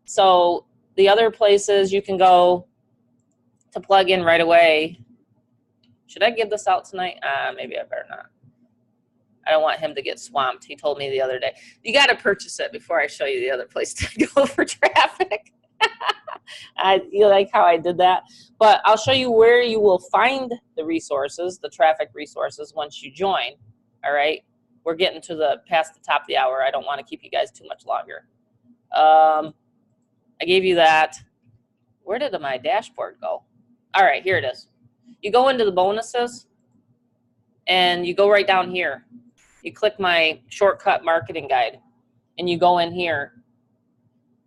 so the other places you can go to plug in right away. Should I give this out tonight? Maybe I better not. I don't want him to get swamped. He told me the other day, you got to purchase it before I show you the other place to go for traffic. You like how I did that? But I'll show you where you will find the resources, the traffic resources, once you join. All right? We're getting to past the top of the hour. I don't want to keep you guys too much longer. I gave you that. Where did my dashboard go? All right, here it is. You go into the bonuses, and you go right down here. You click my shortcut marketing guide, and you go in here,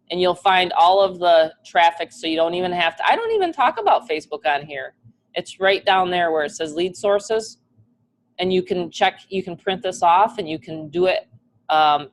and you'll find all of the traffic, so you don't even have to. I don't even talk about Facebook on here. It's right down there where it says lead sources, and you can check. You can print this off, and you can do it.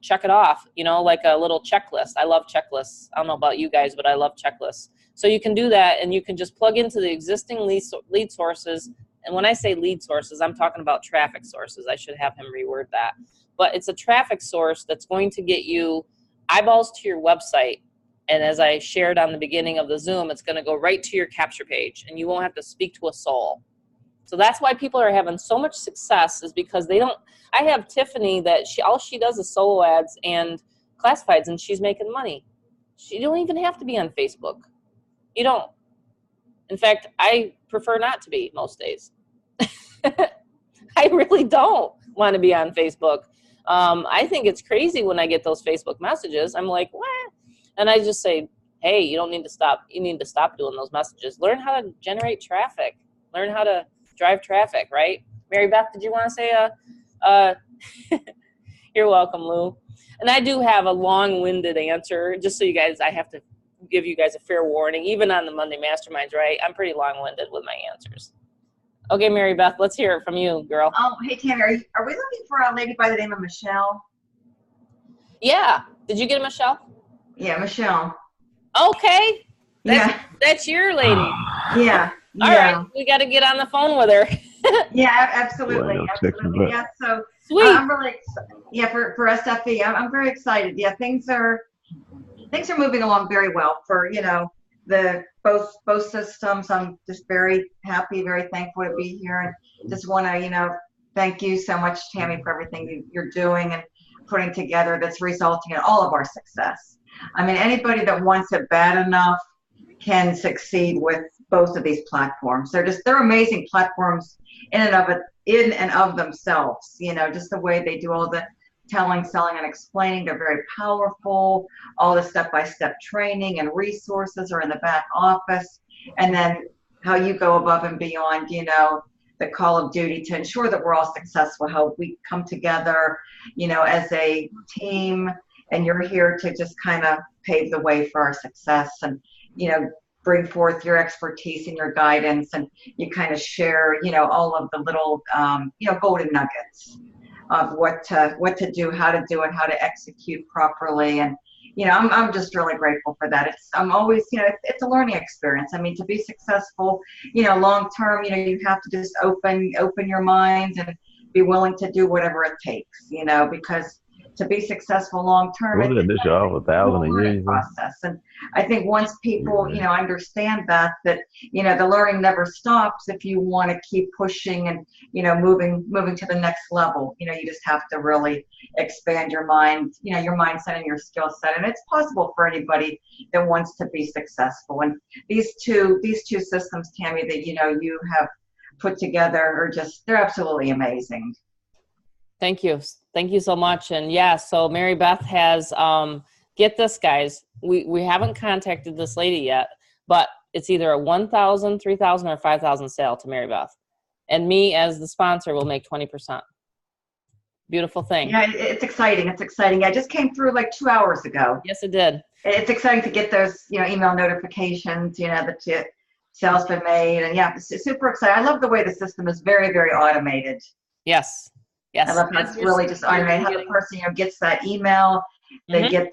Check it off. You know, like a little checklist. I love checklists. I don't know about you guys, but I love checklists. So you can do that, and you can just plug into the existing lead sources. And when I say lead sources, I'm talking about traffic sources. I should have him reword that. But it's a traffic source that's going to get you eyeballs to your website. And as I shared on the beginning of the Zoom, it's going to go right to your capture page, and you won't have to speak to a soul. So that's why people are having so much success, is because they don't. I have Tiffany that all she does is solo ads and classifieds, and she's making money. You don't even have to be on Facebook. You don't. In fact, I prefer not to be most days. I really don't want to be on Facebook. I think it's crazy when I get those Facebook messages. I'm like, what? And I just say, hey, you don't need to stop. You need to stop doing those messages. Learn how to generate traffic. Learn how to drive traffic, right? Mary Beth, did you want to say you're welcome, Lou. And I do have a long-winded answer, just so you guys, I have to give you guys a fair warning, even on the Monday Masterminds, right? I'm pretty long-winded with my answers. Okay, Mary Beth, let's hear it from you, girl. Oh, hey, Tammy, are we looking for a lady by the name of Michelle? Yeah. Did you get a Michelle? Yeah, Michelle. Okay. That's your lady. Yeah. All right. We got to get on the phone with her. Yeah, absolutely. Well, absolutely. Yeah, so Sweet. I'm really, for SFE, I'm very excited. Yeah, things are moving along very well for, the both systems. I'm just very happy, very thankful to be here, and just want to, thank you so much, Tammy, for everything you're doing and putting together that's resulting in all of our success. I mean, anybody that wants it bad enough can succeed with both of these platforms. They're amazing platforms in and of themselves. Just the way they do all the telling, selling, and explaining. They're very powerful. All the step-by-step training and resources are in the back office. And then how you go above and beyond, the call of duty to ensure that we're all successful, how we come together, as a team, and you're here to just kind of pave the way for our success and, bring forth your expertise and your guidance, and you kind of share, all of the little, golden nuggets of what to do, how to do it, how to execute properly. And, I'm just really grateful for that. I'm always, it's a learning experience. I mean, to be successful, long term, you have to just open your minds and be willing to do whatever it takes, because to be successful long term, it's a learning process. And I think once people, understand that the learning never stops if you want to keep pushing and, moving to the next level. You just have to really expand your mind, your mindset and your skill set. And it's possible for anybody that wants to be successful. And these two systems, Tammy, that, you have put together are they're absolutely amazing. Thank you. Thank you so much. And yeah, so Mary Beth has, get this, guys, we haven't contacted this lady yet, but it's either a 1,000, 3,000, or 5,000 sale to Mary Beth. And me as the sponsor will make 20%. Beautiful thing. Yeah, it's exciting. It's exciting. I just came through like 2 hours ago. Yes, it did. It's exciting to get those, email notifications, that sales been made. And yeah, it's super exciting. I love the way the system is very, very automated. Yes. Yes. I love how it's really just automated. How the person, gets that email, they get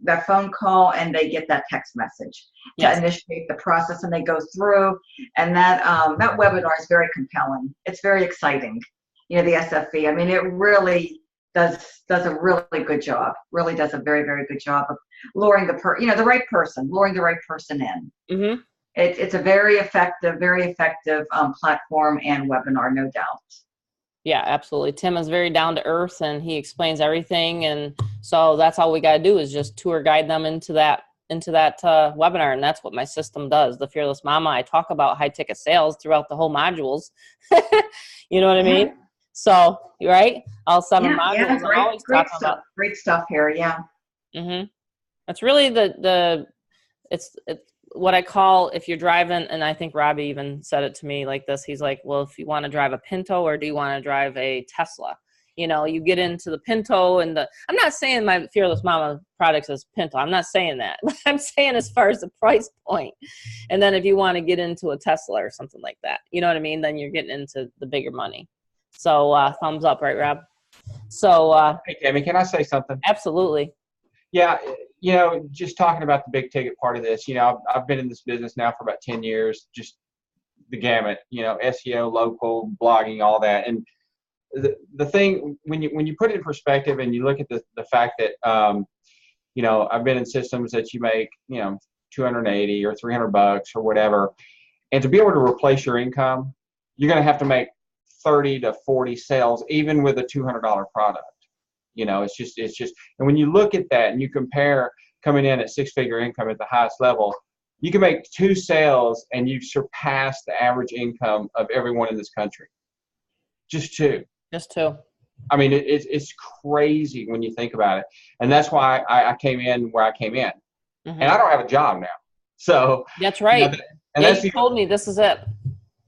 that phone call, and they get that text message to initiate the process, and they go through. And that webinar is very compelling. It's very exciting. The SFE. I mean, it really does a really good job. Really does a very, very good job of luring the right person in. Mm-hmm. It's a very effective platform and webinar, no doubt. Yeah, absolutely. Tim is very down to earth, and he explains everything. And so that's all we got to do is just tour guide them into that webinar. And that's what my system does. The Fearless Momma, I talk about high ticket sales throughout the whole modules. You know what I mean? So, right? All 7 modules. Yeah, great stuff. About. Great stuff here. Yeah. Mm-hmm. That's really it's what I call, if you're driving, and I think Robbie even said it to me like this. He's like, well, if you want to drive a Pinto or do you want to drive a Tesla? You get into the Pinto and I'm not saying my Fearless Momma products is Pinto. I'm not saying that. I'm saying as far as the price point. And then if you want to get into a Tesla or something like that, you know what I mean? Then you're getting into the bigger money. So thumbs up, right, Rob? So hey, Tammy, can I say something? Absolutely. Yeah, just talking about the big ticket part of this, I've been in this business now for about 10 years, just the gamut, SEO, local, blogging, all that. And the thing, when you put it in perspective and you look at the fact that, I've been in systems that you make, $280 or $300 or whatever, and to be able to replace your income, you're going to have to make 30 to 40 sales, even with a $200 product. It's just, and when you look at that and you compare coming in at 6-figure income at the highest level, you can make 2 sales and you surpass the average income of everyone in this country. Just 2. Just 2. I mean, it's crazy when you think about it. And that's why I came in where I came in. Mm-hmm. And I don't have a job now. So that's right. And that's you told me this is it.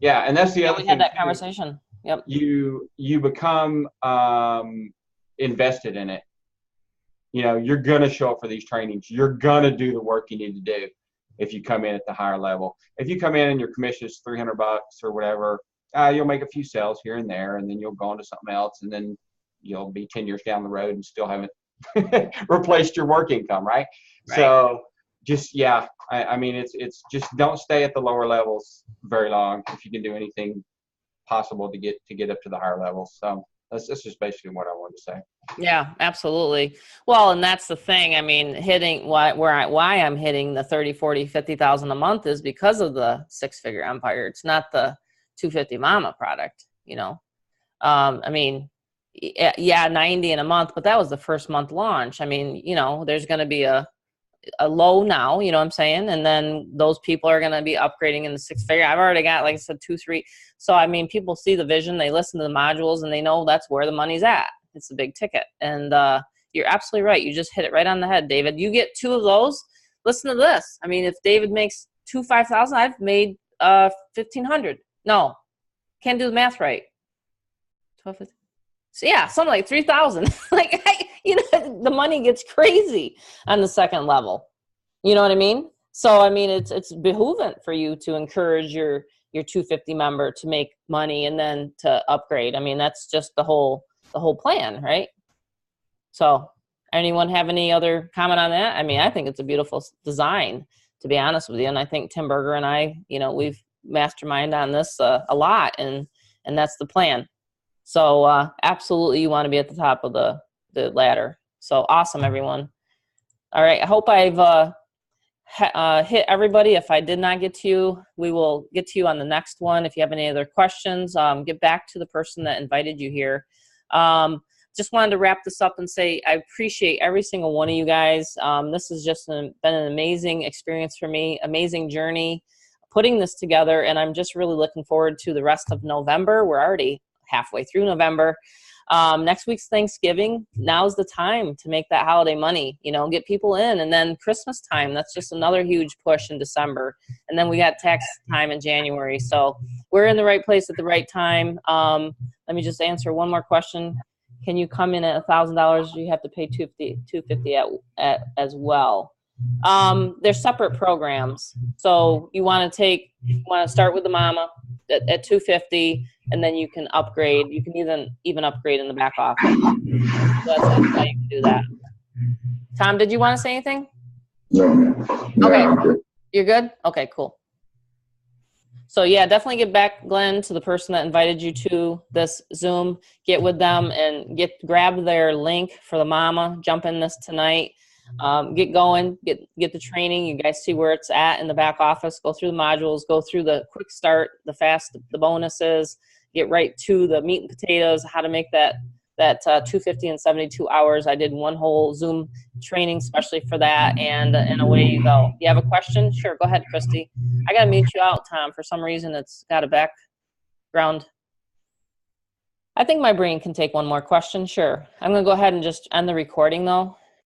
Yeah. And that's the other thing. We had that conversation. Yep. You become invested in it. You're going to show up for these trainings. You're going to do the work you need to do if you come in at the higher level. If you come in and your commission is $300 or whatever, you'll make a few sales here and there, and then you'll go on to something else, and then you'll be 10 years down the road and still haven't replaced your work income, right? So just, I mean, it's just don't stay at the lower levels very long if you can do anything possible to get up to the higher levels. So that's just basically what I wanted to say. Yeah, absolutely. Well, and that's the thing. I mean, hitting why I'm hitting the 30, 40, 50,000 a month is because of the 6-figure empire. It's not the 250 Momma product, I mean, 90 in a month, but that was the first month launch. I mean, there's going to be a low now, you know what I'm saying? And then those people are going to be upgrading in the 6-figure. I've already got, like I said, 2, 3. So, I mean, people see the vision, they listen to the modules, and they know that's where the money's at. It's a big ticket. And you're absolutely right. You just hit it right on the head, David. You get 2 of those. Listen to this. I mean, if David makes 5,000, I've made 1,500. No, can't do the math right. 12, 15. So yeah, something like 3,000. Like, the money gets crazy on the second level. You know what I mean? So, I mean, it's behooving for you to encourage your 250 member to make money and then to upgrade. I mean, that's just the whole plan, right? So, anyone have any other comment on that? I mean, I think it's a beautiful design, to be honest with you. And I think Tim Berger and I, we've mastermind on this a lot, and that's the plan. So absolutely, you want to be at the top of the ladder. So awesome, everyone. All right, I hope I've hit everybody. If I did not get to you, we will get to you on the next one. If you have any other questions, get back to the person that invited you here. Just wanted to wrap this up and say I appreciate every single one of you guys. This has just been an amazing experience for me, amazing journey putting this together, and I'm just really looking forward to the rest of November. We're already halfway through November. Next week's Thanksgiving. Now's the time to make that holiday money, you know, get people in. And then Christmas time, that's just another huge push in December. And then we got tax time in January. So we're in the right place at the right time. Let me just answer one more question. Can you come in at $1,000? You have to pay $250 at as well. They're separate programs. So you want to start with the mama at $250, and then you can upgrade. You can even upgrade in the back office. So that's how you can do that. Tom, did you want to say anything? No. Okay. You're good? Okay, cool. So yeah, definitely get back, Glenn, to the person that invited you to this Zoom. Get with them and grab their link for the mama. Jump in this tonight. Get going. Get the training. You guys see where it's at in the back office. Go through the modules. Go through the quick start, the fast, the bonuses. Get right to the meat and potatoes. How to make that 250 in 72 hours. I did one whole Zoom training especially for that, and away you go. You have a question? Sure, go ahead, Christy. I gotta mute you out, Tom. For some reason, it's got a background. I think my brain can take one more question. Sure. I'm gonna go ahead and just end the recording though.